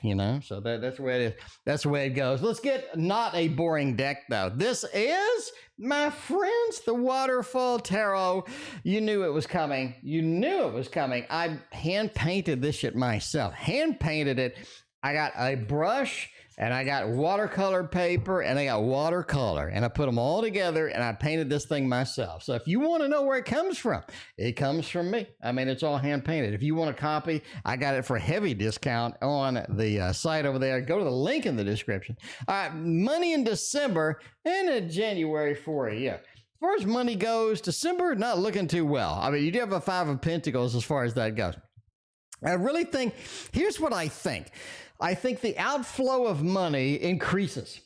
Speaker 2: So that's the way it is. That's the way it goes. Let's get not a boring deck, though. This is, my friends, the Waterfall Tarot. You knew it was coming. You knew it was coming. I hand-painted this shit myself. Hand-painted it. I got a brush, and I got watercolor paper, and I got watercolor, and I put them all together, and I painted this thing myself. So if you want to know where it comes from me. I mean, it's all hand painted. If you want a copy, I got it for a heavy discount on the site over there. Go to the link in the description. All right, money in December and in January for a year. As far as money goes, December, not looking too well. I mean, you do have a Five of Pentacles as far as that goes. I really think, here's what I think. I think the outflow of money increases.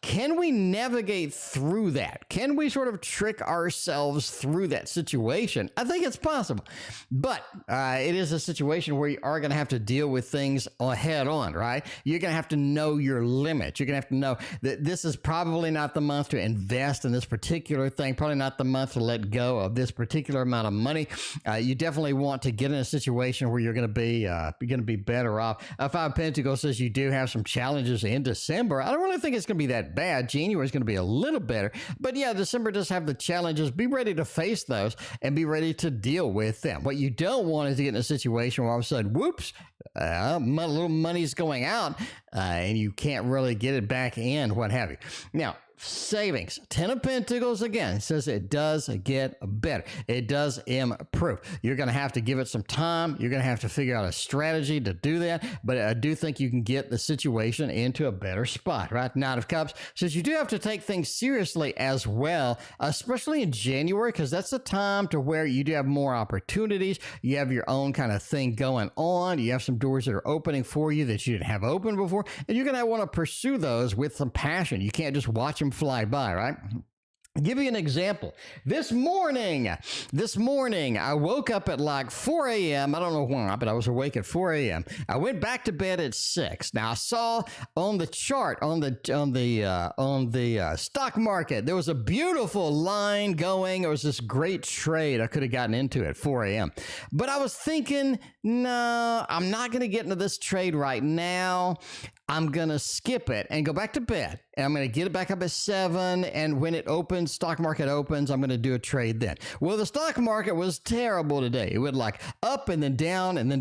Speaker 2: Can we navigate through that? Can we sort of trick ourselves through that situation? I think it's possible. But it is a situation where you are going to have to deal with things head on, right? You're going to have to know your limits. You're going to have to know that this is probably not the month to invest in this particular thing, probably not the month to let go of this particular amount of money. You definitely want to get in a situation where you're going to be better off. Five of Pentacles says you do have some challenges in December. I don't really think it's going to be that bad. January is going to be a little better. But yeah, December does have the challenges. Be ready to face those and be ready to deal with them. What you don't want is to get in a situation where all of a sudden, whoops, little money's going out and you can't really get it back in, what have you. Now, savings. 10 of Pentacles, again, says it does get better. It does improve. You're going to have to give it some time. You're going to have to figure out a strategy to do that. But I do think you can get the situation into a better spot, right? Knight of Cups says you do have to take things seriously as well, especially in January, because that's the time to where you do have more opportunities. You have your own kind of thing going on. You have some doors that are opening for you that you didn't have open before, and you're going to want to pursue those with some passion. You can't just watch them fly by, right? I'll give you an example. This morning, I woke up at like 4 a.m. I don't know why, but I was awake at 4 a.m. I went back to bed at 6. Now I saw on the chart on the stock market there was a beautiful line going. It was this great trade. I could have gotten into at 4 a.m. But I was thinking, no, I'm not going to get into this trade right now. I'm going to skip it and go back to bed. And I'm going to get it back up at 7. And when it opens, stock market opens, I'm going to do a trade then. Well, the stock market was terrible today. It went like up and then down, up,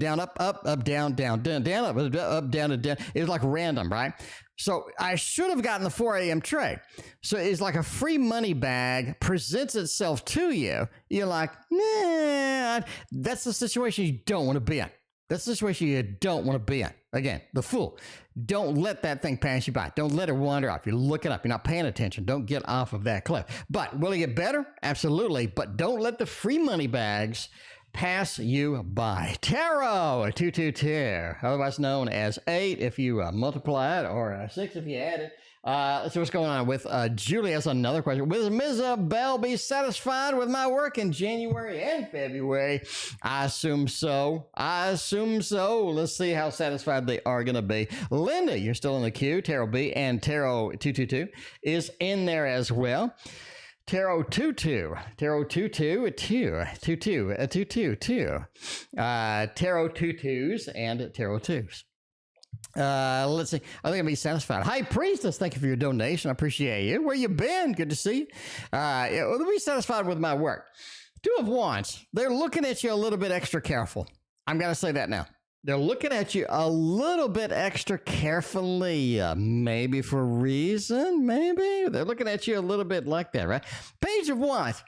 Speaker 2: down, down, down, up, down, and down. It was like random, right? So I should have gotten the 4 a.m. trade. So it's like a free money bag presents itself to you. You're like, nah, that's the situation you don't want to be in. That's the situation you don't want to be in. Again, the Fool. Don't let that thing pass you by. Don't let it wander off. You're looking up. You're not paying attention. Don't get off of that cliff. But will it get better? Absolutely. But don't let the free money bags pass you by. Tarot 222, otherwise known as 8 if you multiply it, or 6 if you add it. Let's see what's going on with Julie has another question. Will Ms. Bell be satisfied with my work in January and February? I assume so. Let's see how satisfied they are going to be. Linda, you're still in the queue. Tarot B and Tarot 222 is in there as well. Tarot 22, Tarot 22, 22, Tarot 22s and Tarot 2s. Let's see. I think I'll be satisfied. Hi, Priestess. Thank you for your donation. I appreciate you. Where you been? Good to see you. I'll be satisfied with my work. 2 of Wands. They're looking at you a little bit extra careful. I'm going to say that now. They're looking at you a little bit extra carefully, maybe for a reason, maybe. They're looking at you a little bit like that, right? Page of Wands.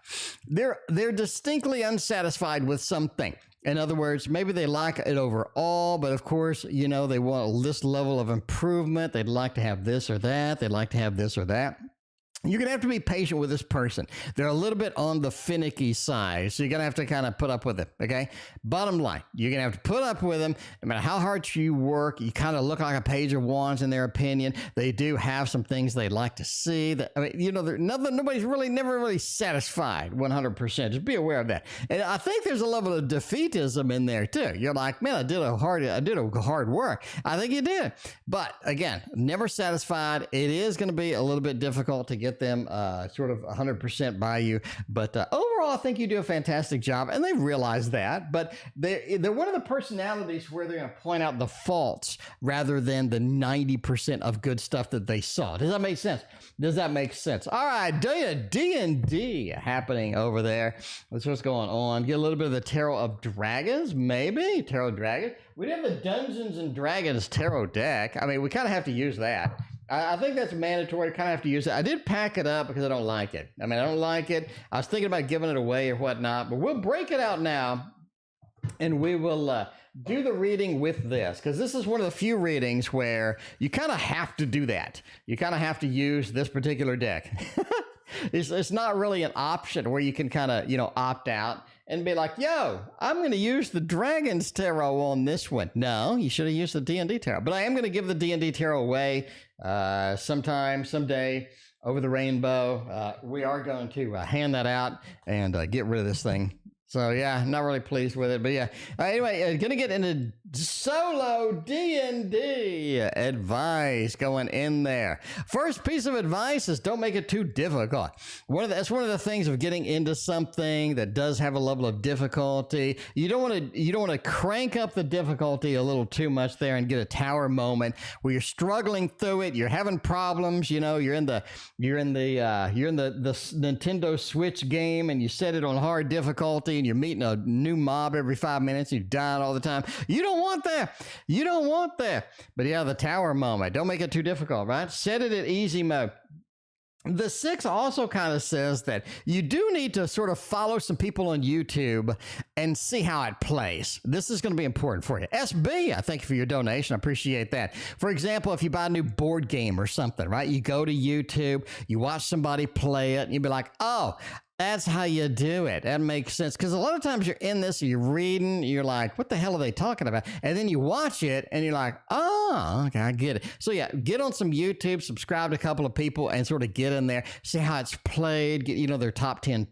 Speaker 2: They're distinctly unsatisfied with something. In other words, maybe they like it overall, but of course, you know, they want this level of improvement. They'd like to have this or that. They'd like to have this or that. You're going to have to be patient with this person. They're a little bit on the finicky side, so you're going to have to kind of put up with it, okay? Bottom line, you're going to have to put up with them. No matter how hard you work, you kind of look like a Page of Wands in their opinion. They do have some things they'd like to see. That, I mean, you know, nobody's really never really satisfied 100%. Just be aware of that. And I think there's a level of defeatism in there too. You're like, man, I did a hard work. I think you did. But again, never satisfied. It is going to be a little bit difficult to get them sort of 100% by you, but overall I think you do a fantastic job, and they realize that. But they're one of the personalities where they're going to point out the faults rather than the 90% of good stuff that they saw. Does that make sense? All right, D&D happening over there. That's what's going on. Get a little bit of the Tarot of Dragons, maybe Tarot Dragons. We have the Dungeons and Dragons Tarot deck. I mean, we kind of have to use that. I think that's mandatory. Kind of have to use it. I did pack it up because I don't like it. I don't like it. I was thinking about giving it away or whatnot, but we'll break it out now, and we will do the reading with this, because this is one of the few readings where you kind of have to do that. You kind of have to use this particular deck. It's not really an option where you can kind of, you know, opt out and be like, yo, I'm going to use the Dragons Tarot on this one. No, you should have used the D&D Tarot. But I am going to give the D&D Tarot away sometime, someday, over the rainbow. We are going to hand that out and get rid of this thing. So, yeah, not really pleased with it. But, yeah. Anyway, going to get into solo D&D advice going in there. First piece of advice is don't make it too difficult. That's one of the things of getting into something that does have a level of difficulty. You don't want to crank up the difficulty a little too much there and get a tower moment where you're struggling through it. You're having problems. You know, you're in the Nintendo Switch game and you set it on hard difficulty and you're meeting a new mob every 5 minutes. You're dying all the time. You don't want that. But yeah, the tower moment. Don't make it too difficult, right? Set it at easy mode. The 6 also kind of says that you do need to sort of follow some people on YouTube and see how it plays. This is going to be important for you. SB, I thank you for your donation. I appreciate that. For example, if you buy a new board game or something, right? You go to YouTube, you watch somebody play it, and you be like, oh, that's how you do it. That makes sense. Because a lot of times you're in this, you're reading, you're like, what the hell are they talking about? And then you watch it and you're like, oh, okay, I get it. So yeah, get on some YouTube, subscribe to a couple of people and sort of get in there, see how it's played, get, you know, their top 10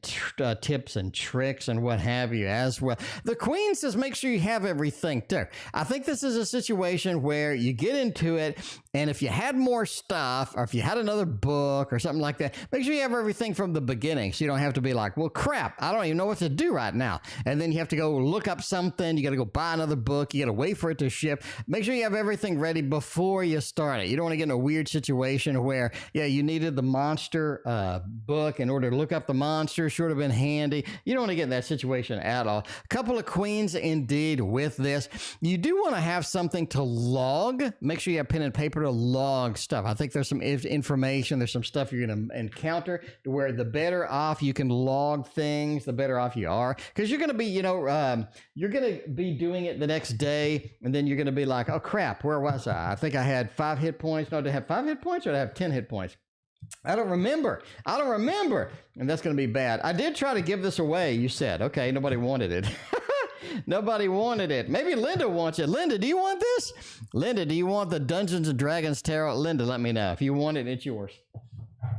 Speaker 2: tips and tricks and what have you as well. The Queen says, make sure you have everything too. I think this is a situation where you get into it, and if you had more stuff, or if you had another book or something like that, make sure you have everything from the beginning so you don't have to be like, well, crap, I don't even know what to do right now. And then you have to go look up something. You got to go buy another book. You got to wait for it to ship. Make sure you have everything ready before you start it. You don't want to get in a weird situation where, yeah, you needed the monster book in order to look up the monster. Should have been handy. You don't want to get in that situation at all. A couple of queens indeed with this. You do want to have something to log. Make sure you have pen and paper to log stuff. I think there's some information. There's some stuff you're going to encounter to where the better off you can log things, the better off you are. Because you're going to be, you know, you're going to be doing it the next day, and then you're going to be like, oh, crap, where was I? I think I had 5 hit points. No, did I have 5 hit points or did I have 10 hit points? I don't remember. And that's going to be bad. I did try to give this away, you said. Okay, nobody wanted it. Nobody wanted it. Maybe Linda wants it. Linda, do you want this? Linda, do you want the Dungeons and Dragons Tarot? Linda, let me know. If you want it, it's yours.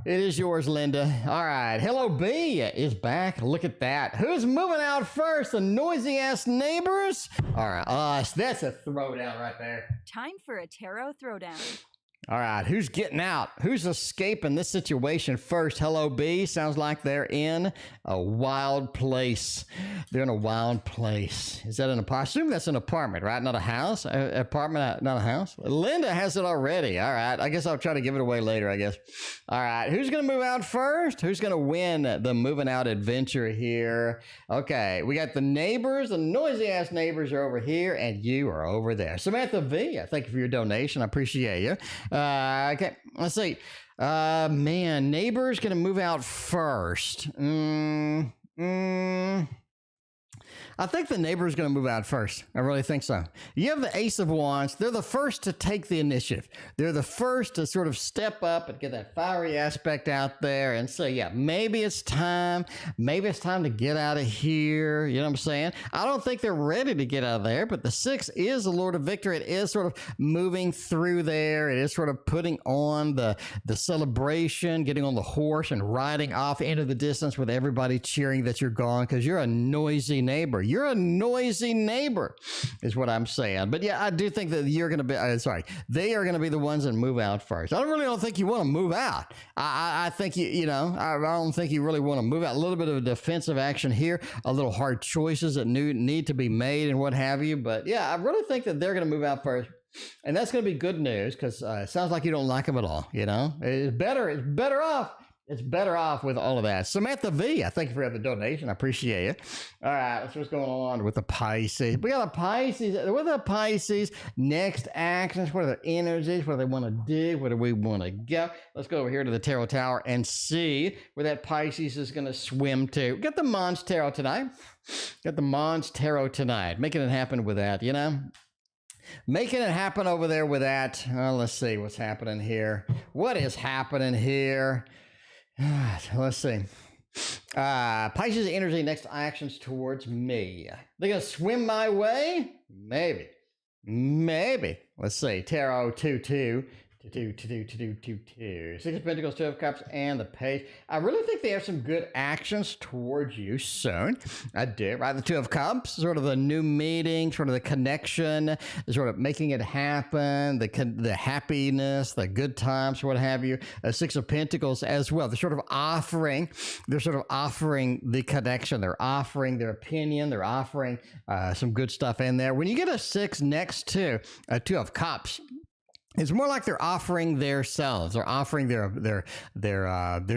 Speaker 2: It is yours, Linda. All right. Hello B is back. Look at that. Who's moving out first? The noisy-ass neighbors? All right. That's a throwdown right there.
Speaker 3: Time for a tarot throwdown.
Speaker 2: All right, who's getting out? Who's escaping this situation first? Hello, B. Sounds like they're in a wild place. They're in a wild place. Is that an apartment? I assume that's an apartment, right? Not a house? Apartment, not a house? Linda has it already. All right, I guess I'll try to give it away later, I guess. All right, who's going to move out first? Who's going to win the moving out adventure here? Okay, we got the neighbors. The noisy-ass neighbors are over here, and you are over there. Samantha V, I thank you for your donation. I appreciate you. Okay, let's see. Man, neighbor's gonna move out first. I think the neighbor's going to move out first. I really think so. You have the Ace of Wands. They're the first to take the initiative. They're the first to sort of step up and get that fiery aspect out there and say, yeah, maybe it's time. Maybe it's time to get out of here. You know what I'm saying? I don't think they're ready to get out of there, but the 6 is the Lord of Victory. It is sort of moving through there. It is sort of putting on the celebration, getting on the horse and riding off into the distance with everybody cheering that you're gone because you're a noisy neighbor. You're a noisy neighbor is what I'm saying. But yeah, I do think that you're going to be, they are going to be the ones that move out first. I don't think you want to move out. I think I don't think you really want to move out. A little bit of a defensive action here, a little hard choices that need to be made and what have you. But yeah, I really think that they're going to move out first. And that's going to be good news because it sounds like you don't like them at all. You know, it's better off. It's better off with all of that. Samantha V, I thank you for the donation. I appreciate it. All right, let's see what's going on with the Pisces. We got a Pisces. What are the Pisces? Next actions. What are their energies? What do they want to do? Where do we want to go? Let's go over here to the Tarot Tower and see where that Pisces is going to swim to. We got the Mons Tarot tonight. Making it happen with that, you know? Making it happen over there with that. Let's see what's happening here. What is happening here? Let's see. Pisces energy, next actions towards me. They're going to swim my way? Maybe. Let's see. Tarot 2-2. 2. 6 of Pentacles, 2 of Cups, and the Page. I really think they have some good actions towards you soon. I do, right? The 2 of Cups, sort of the new meeting, sort of the connection, sort of making it happen, the happiness, the good times, what have you. 6 of Pentacles as well. They're sort of offering the connection. They're offering their opinion. They're offering some good stuff in there. When you get a 6 next to a 2 of Cups, It's more like they're offering themselves. They're offering their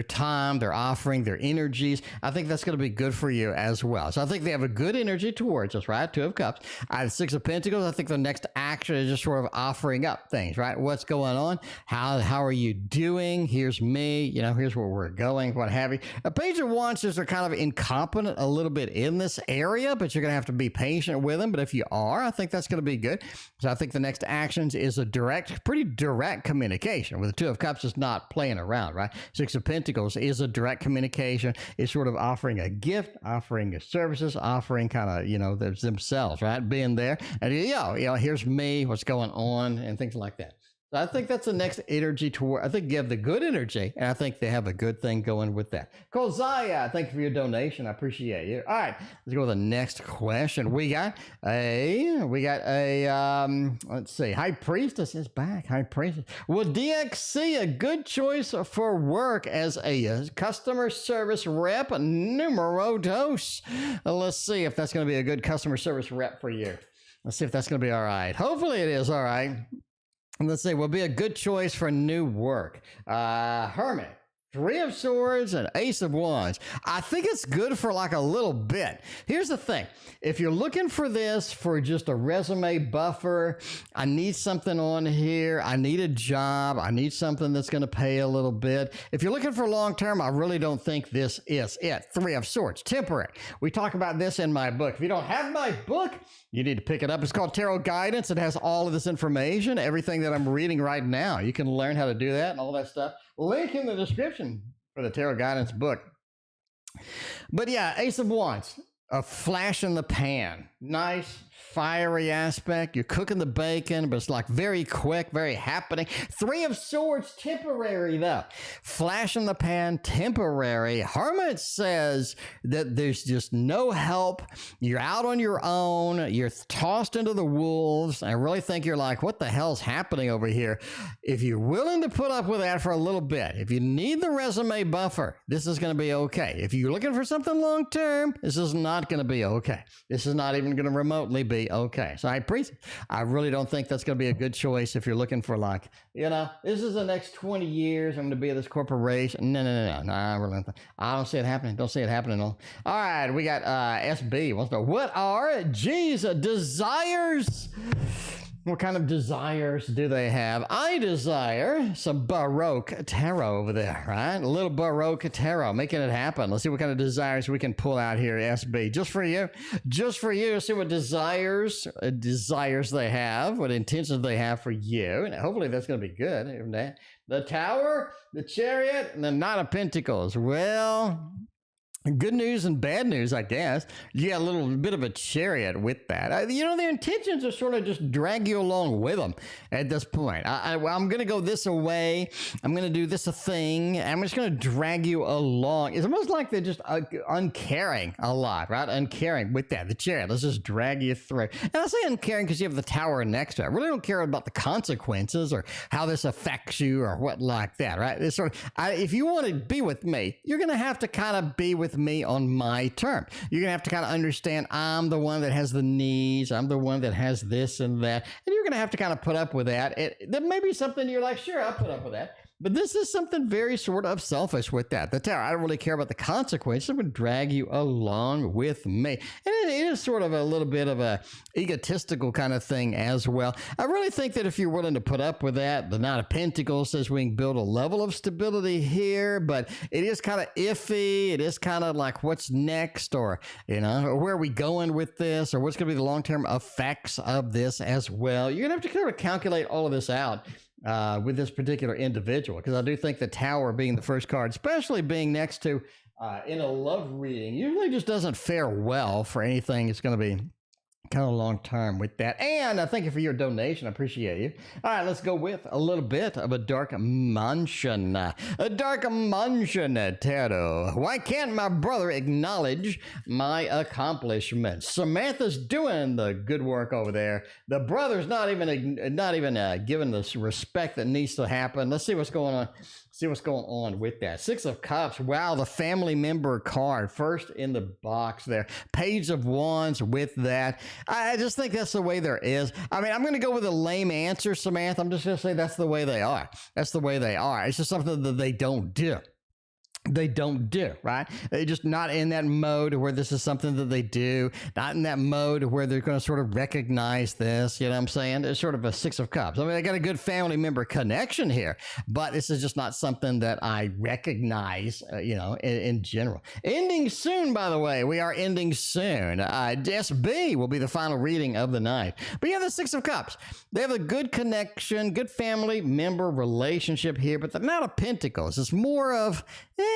Speaker 2: time. They're offering their energies. I think that's going to be good for you as well. So I think they have a good energy towards us, right? Two of Cups. Six of Pentacles. I think the next action is just sort of offering up things, right? What's going on? How are you doing? Here's me. You know, here's where we're going. What have you? A Page of Wands is they're kind of incompetent a little bit in this area, but you're going to have to be patient with them. But if you are, I think that's going to be good. So I think the next actions is a pretty direct communication. With the Two of Cups, is not playing around, right? Six of Pentacles is a direct communication. It's sort of offering a gift, offering services, offering kind of, you know, themselves, right? Being there. And, you know, here's me, what's going on, and things like that. So I think that's the next energy toward. I think you have the good energy, and I think they have a good thing going with that. Kulziya, thank you for your donation. I appreciate you. All right, let's go to the next question. We got a, let's see. High Priestess is back. High Priestess. Will DXC a good choice for work as a customer service rep? Numero dos. Let's see if that's going to be a good customer service rep for you. Let's see if that's going to be all right. Hopefully it is all right. Let's see, will be a good choice for new work. Hermit, Three of Swords, and Ace of Wands. I think it's good for like a little bit. Here's the thing. If you're looking for this for just a resume buffer, I need something on here. I need a job. I need something that's going to pay a little bit. If you're looking for long term, I really don't think this is it. Three of Swords, temporary. We talk about this in my book. If you don't have my book, you need to pick it up. It's called Tarot Guidance. It has all of this information, everything that I'm reading right now. You can learn how to do that and all that stuff. Link in the description for the Tarot Guidance book. But yeah, Ace of Wands, a flash in the pan. Nice, fiery aspect. You're cooking the bacon, but it's like very quick, very happening. Three of Swords, temporary though. Flash in the pan, temporary. Hermit says that there's just no help. You're out on your own. You're tossed into the wolves. I really think you're like, what the hell's happening over here? If you're willing to put up with that for a little bit, if you need the resume buffer, this is going to be okay. If you're looking for something long term, this is not going to be okay. This is not even going to remotely be okay. So I really don't think that's going to be a good choice if you're looking for like, you know, this is the next 20 years. I'm going to be at this corporation. No, I don't see it happening. Don't see it happening. All right, we got SB. What are G's desires? What kind of desires do they have? I desire some Baroque tarot over there, right? A little Baroque tarot, making it happen. Let's see what kind of desires we can pull out here, SB. Just for you. Just for you. See what desires they have, what intentions they have for you. And hopefully that's going to be good. The Tower, the Chariot, and the Knight of Pentacles. Well, good news and bad news, I guess. You got a little bit of a Chariot with that. You know, their intentions are sort of just drag you along with them at this point. I'm going to go this away. I'm going to do this a thing. I'm just going to drag you along. It's almost like they're just uncaring a lot, right? Uncaring with that. The Chariot, let's just drag you through. And I say uncaring because you have the Tower next to it. I really don't care about the consequences or how this affects you or what like that, right? It's sort of, if you want to be with me, you're going to have to kind of be with me on my term. You're gonna have to kind of understand I'm the one that has the needs. I'm the one that has this and that, and you're gonna have to kind of put up with that. There may be something you're like, sure, I'll put up with that. But this is something very sort of selfish with that. The Tower, I don't really care about the consequences. I'm going to drag you along with me. And it is sort of a little bit of a egotistical kind of thing as well. I really think that if you're willing to put up with that, the Knight of Pentacles says we can build a level of stability here, but it is kind of iffy. It is kind of like what's next, or, you know, or where are we going with this, or what's going to be the long-term effects of this as well. You're going to have to kind of calculate all of this out with this particular individual, because I do think the Tower being the first card, especially being next to in a love reading, usually just doesn't fare well for anything. It's going to be kind of long term with that. And I thank you for your donation. I appreciate you. All right, let's go with a little bit of a Dark Mansion. A Dark Mansion tarot. Why can't my brother acknowledge my accomplishments? Samantha's doing the good work over there. The brother's not even giving the respect that needs to happen. Let's see what's going on. See what's going on with that. Six of Cups. Wow, the family member card. First in the box there. Page of Wands with that. I just think that's the way there is. I mean, I'm going to go with a lame answer, Samantha. I'm just going to say that's the way they are. That's the way they are. It's just something that they don't do. They don't do, right? They're just not in that mode where this is something that they do, not in that mode where they're going to sort of recognize this, you know what I'm saying? It's sort of a Six of Cups. I mean, they got a good family member connection here, but this is just not something that I recognize, in general. Ending soon, by the way. We are ending soon. SB will be the final reading of the night. But yeah, the Six of Cups. They have a good connection, good family member relationship here, but they're not a Pentacles. It's more of...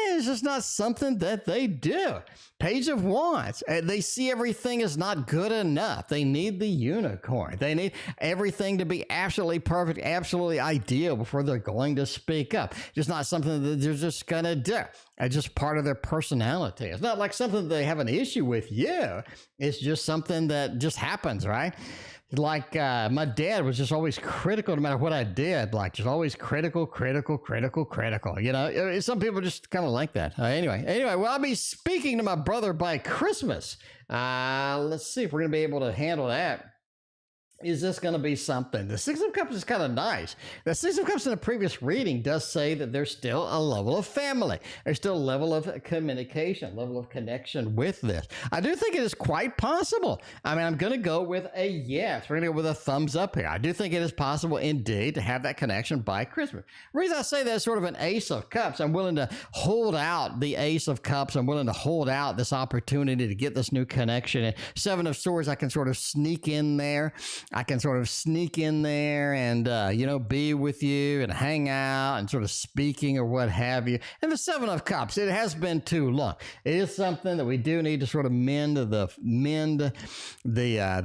Speaker 2: it's just not something that they do. Page of Wands. They see everything as not good enough. They need the unicorn. They need everything to be absolutely perfect, absolutely ideal before they're going to speak up. Just not something that they're just going to do. It's just part of their personality. It's not like something that they have an issue with you. It's just something that just happens, right? Like my dad was just always critical no matter what I did, like just always critical. You know, some people just kind of like that. Anyway, well, I'll be speaking to my brother by Christmas. Let's see if we're going to be able to handle that. Is this going to be something? The Six of Cups is kind of nice. The Six of Cups in the previous reading does say that there's still a level of family. There's still a level of communication, level of connection with this. I do think it is quite possible. I mean, I'm going to go with a yes. We're going to go with a thumbs up here. I do think it is possible indeed to have that connection by Christmas. The reason I say that is sort of an Ace of Cups. I'm willing to hold out the Ace of Cups. I'm willing to hold out this opportunity to get this new connection. And Seven of Swords, I can sort of sneak in there. I can sort of sneak in there and, be with you and hang out and sort of speaking or what have you. And the Seven of Cups, it has been too long. It is something that we do need to sort of mend the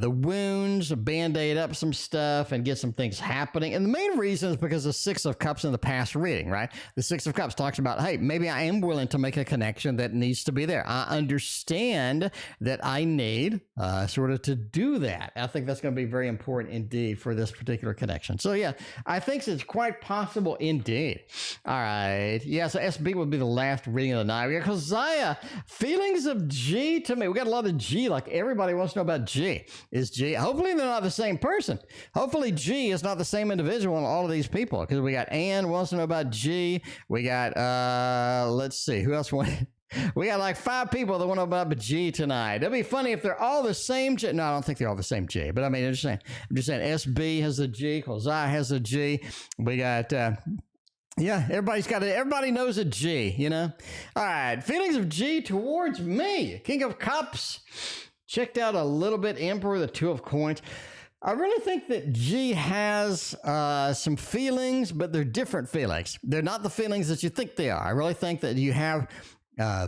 Speaker 2: wounds, band-aid up some stuff and get some things happening. And the main reason is because the Six of Cups in the past reading, right? The Six of Cups talks about, hey, maybe I am willing to make a connection that needs to be there. I understand that I need sort of to do that. I think that's going to be very important indeed for this particular connection. So yeah, I think it's quite possible indeed. All right. Yeah, so SB will be the last reading of the night. We got Kulziya, feelings of G to me. We got a lot of G, like everybody wants to know about G. Is G, hopefully they're not the same person. Hopefully G is not the same individual in all of these people, because we got Ann wants to know about G. We got, let's see, who else wanted? We got like 5 people that want to know about G tonight. It'd be funny if they're all the same G. No, I don't think they're all the same G. But I mean, I'm just saying SB has a G. Kulziya has a G. We got, everybody knows a G, you know? All right. Feelings of G towards me. King of Cups. Checked out a little bit. Emperor, the Two of Coins. I really think that G has some feelings, but they're different feelings. They're not the feelings that you think they are. I really think that you have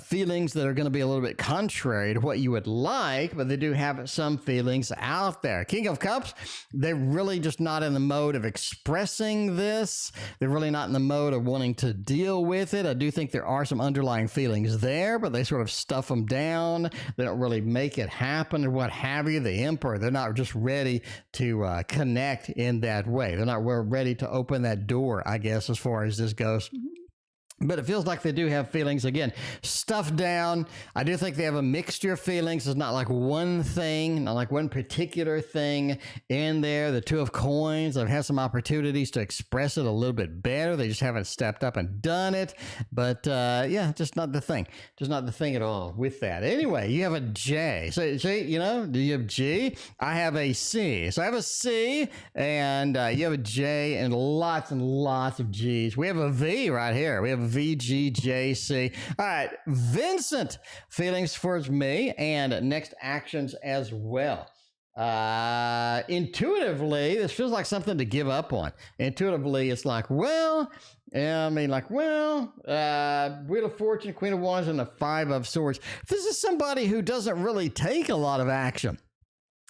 Speaker 2: feelings that are going to be a little bit contrary to what you would like, but they do have some feelings out there. King of Cups, they're really just not in the mode of expressing this. They're really not in the mode of wanting to deal with it. I do think there are some underlying feelings there, but they sort of stuff them down. They don't really make it happen or what have you. The Emperor, they're not just ready to connect in that way. They're not ready to open that door, I guess, as far as this goes. But it feels like they do have feelings, again, stuffed down. I do think they have a mixture of feelings. It's not like one thing, not like one particular thing in there. The Two of Coins, I've had some opportunities to express it a little bit better. They just haven't stepped up and done it. But yeah, just not the thing. Just not the thing at all with that. Anyway, you have a J. So, do you have G? I have a C. So I have a C, and you have a J, and lots of Gs. We have a V right here. We have VGJC. All right, Vincent, feelings towards me and next actions as well. Intuitively, this feels like something to give up on. Intuitively, it's like, Wheel of Fortune, Queen of Wands, and the Five of Swords. This is somebody who doesn't really take a lot of action.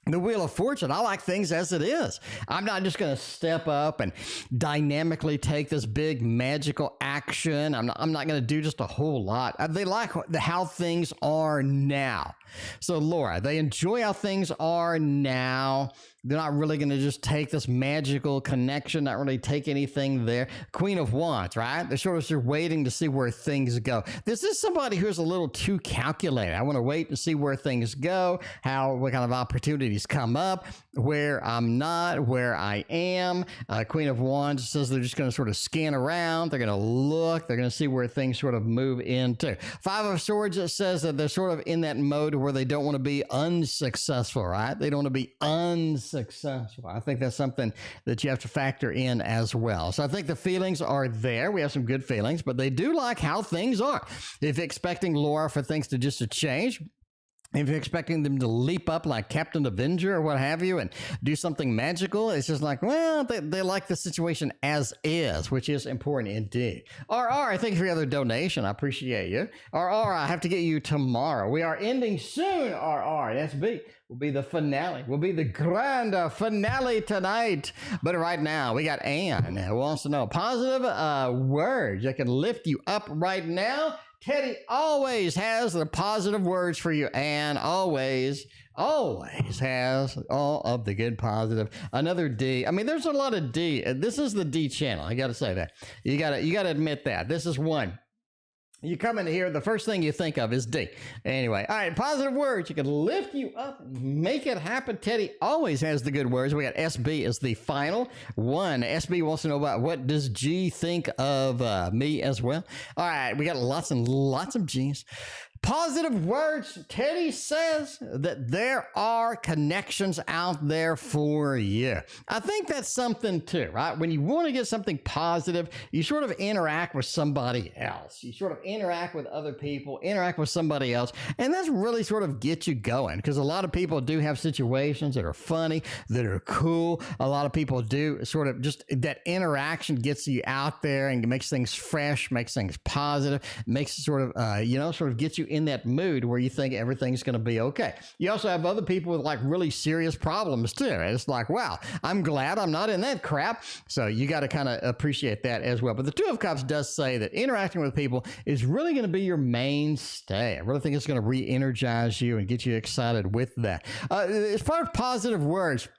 Speaker 2: The Wheel of Fortune, I like things as it is. I'm not just going to step up and dynamically take this big magical action. I'm not going to do just a whole lot. They like how things are now. So Laura, they enjoy how things are now. They're not really going to just take this magical connection, not really take anything there. Queen of Wands, right? They're sort of just waiting to see where things go. This is somebody who's a little too calculated. I want to wait and see where things go, what kind of opportunities come up, where I'm not, where I am. Queen of Wands says they're just going to sort of scan around. They're going to look. They're going to see where things sort of move into. Five of Swords, it says that they're sort of in that mode where they don't want to be unsuccessful, right? They don't want to be unsuccessful. I think that's something that you have to factor in as well. So I think the feelings are there. We have some good feelings, but they do like how things are. If you're expecting Laura for things to just to change, if you're expecting them to leap up like Captain Avenger or what have you and do something magical, it's just like, well, they like the situation as is, which is important indeed. RR, thank you for your other donation. I appreciate you. RR, I have to get you tomorrow. We are ending soon, RR. SB will be the finale. Will be the grand finale tonight. But right now, we got Ann who wants to know positive words that can lift you up right now. Teddy always has the positive words for you, and always has all of the good positive. Another D. I mean, there's a lot of D. This is the D channel. I got to say that. You got to admit that. This is one. You come in here, the first thing you think of is D. Anyway, all right, positive words. You can lift you up and make it happen. Teddy always has the good words. We got SB as the final one. SB wants to know about what does G think of me as well. All right, we got lots and lots of G's. Positive words. Teddy says that there are connections out there for you. I think that's something too, right? When you want to get something positive, you sort of interact with somebody else. You sort of interact with other people, interact with somebody else, and that's really sort of get you going, because a lot of people do have situations that are funny, that are cool. A lot of people do sort of just that interaction gets you out there and makes things fresh, makes things positive, makes it sort of, sort of gets you in that mood where you think everything's going to be okay. You also have other people with like really serious problems too. And it's like, wow, I'm glad I'm not in that crap. So you got to kind of appreciate that as well. But the Two of Cups does say that interacting with people is really going to be your mainstay. I really think it's going to re-energize you and get you excited with that. As far as positive words,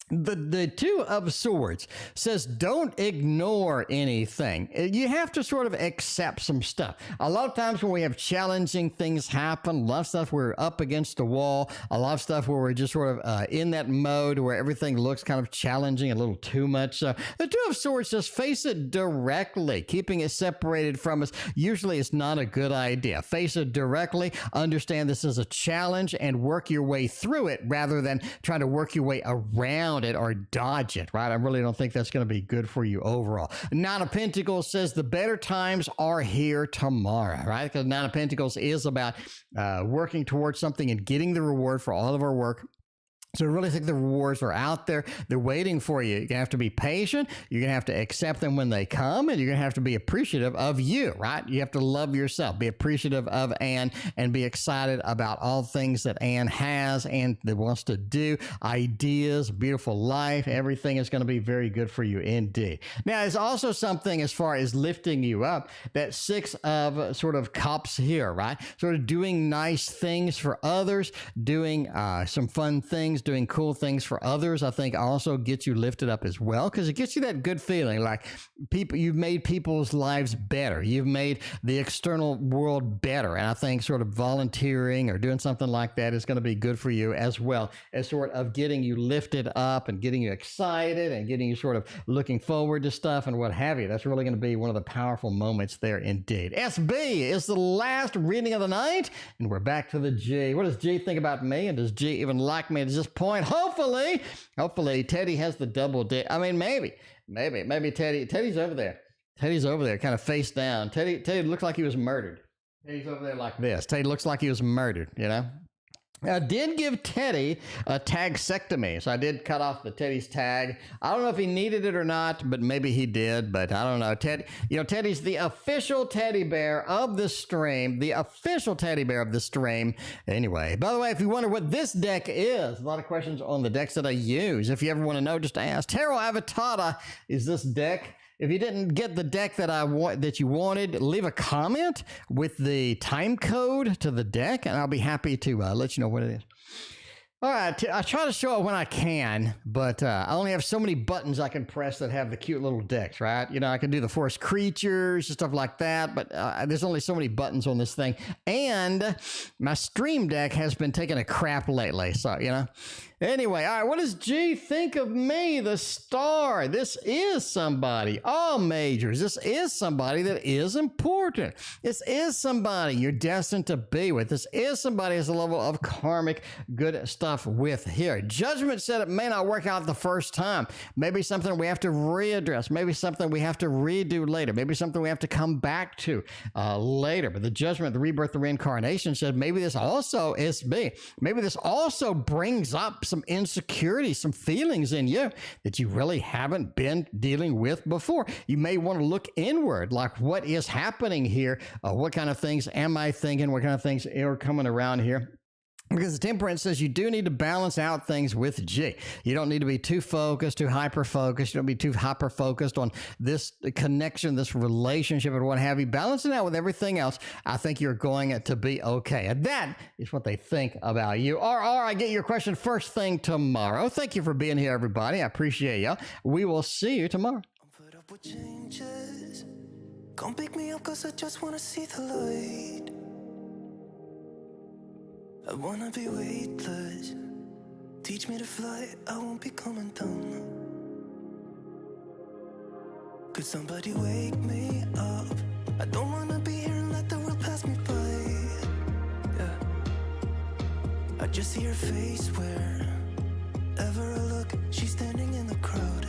Speaker 2: the Two of Swords says don't ignore anything. You have to sort of accept some stuff. A lot of times when we have challenging things happen, a lot of stuff we're up against a wall, a lot of stuff where we're just sort of in that mode where everything looks kind of challenging, a little too much. So the Two of Swords says face it directly. Keeping it separated from us usually is not a good idea. Face it directly, understand this is a challenge, and work your way through it rather than trying to work your way around it or dodge it, right? I really don't think that's going to be good for you overall. Nine of Pentacles says the better times are here tomorrow, right? Because Nine of Pentacles is about working towards something and getting the reward for all of our work. So I really think the rewards are out there. They're waiting for you. You're going to have to be patient. You're going to have to accept them when they come, and you're going to have to be appreciative of you, right? You have to love yourself, be appreciative of Anne, and be excited about all things that Anne has and that wants to do, ideas, beautiful life. Everything is going to be very good for you indeed. Now, there's also something as far as lifting you up, that Six of sort of Cups here, right? Sort of doing nice things for others, doing some fun things, doing cool things for others, I think also gets you lifted up as well, because it gets you that good feeling like you've made people's lives better. You've made the external world better. And I think sort of volunteering or doing something like that is going to be good for you, as well as sort of getting you lifted up and getting you excited and getting you sort of looking forward to stuff and what have you. That's really going to be one of the powerful moments there indeed. SB is the last reading of the night, and we're back to the G. What does G think about me? And does G even like me at this point? Hopefully Teddy has the double dip. I mean, maybe Teddy's over there. Teddy's over there kind of face down. Teddy looks like he was murdered. Teddy's over there like this. Teddy looks like he was murdered, you know? I did give Teddy a tagsectomy, so I did cut off the Teddy's tag. I don't know if he needed it or not, but maybe he did, but I don't know. Teddy's the official teddy bear of the stream, Anyway, by the way, if you wonder what this deck is, a lot of questions on the decks that I use. If you ever want to know, just ask. Tarot Avatada is this deck. If you didn't get the deck that you wanted, leave a comment with the time code to the deck, and I'll be happy to let you know what it is. All right, I try to show it when I can, but I only have so many buttons I can press that have the cute little decks, right? You know, I can do the forest creatures and stuff like that, but there's only so many buttons on this thing. And my stream deck has been taking a crap lately, so, you know. Anyway, all right, what does G think of me, the star? This is somebody, all majors. This is somebody that is important. This is somebody you're destined to be with. This is somebody has a level of karmic good stuff with here. Judgment said it may not work out the first time. Maybe something we have to readdress. Maybe something we have to redo later. Maybe something we have to come back to later. But the judgment, the rebirth, the reincarnation said maybe this also is me. Maybe this also brings up some insecurity, some feelings in you that you really haven't been dealing with before. You may want to look inward, like what is happening here? What kind of things am I thinking? What kind of things are coming around here? Because the temperance says you do need to balance out things with G. You don't need to be too focused, too hyper-focused. You don't be too hyper-focused on this connection, this relationship, and what have you. Balance it out with everything else. I think you're going to be okay. And that is what they think about you. Or I get your question first thing tomorrow. Thank you for being here, everybody. I appreciate you. We will see you tomorrow.
Speaker 1: I'm put up with changes. Come pick me up, cause I just wanna see the light. I wanna be weightless. Teach me to fly, I won't be coming down. Could somebody wake me up? I don't wanna be here and let the world pass me by. Yeah. I just see her face wherever I look. She's standing in the crowd.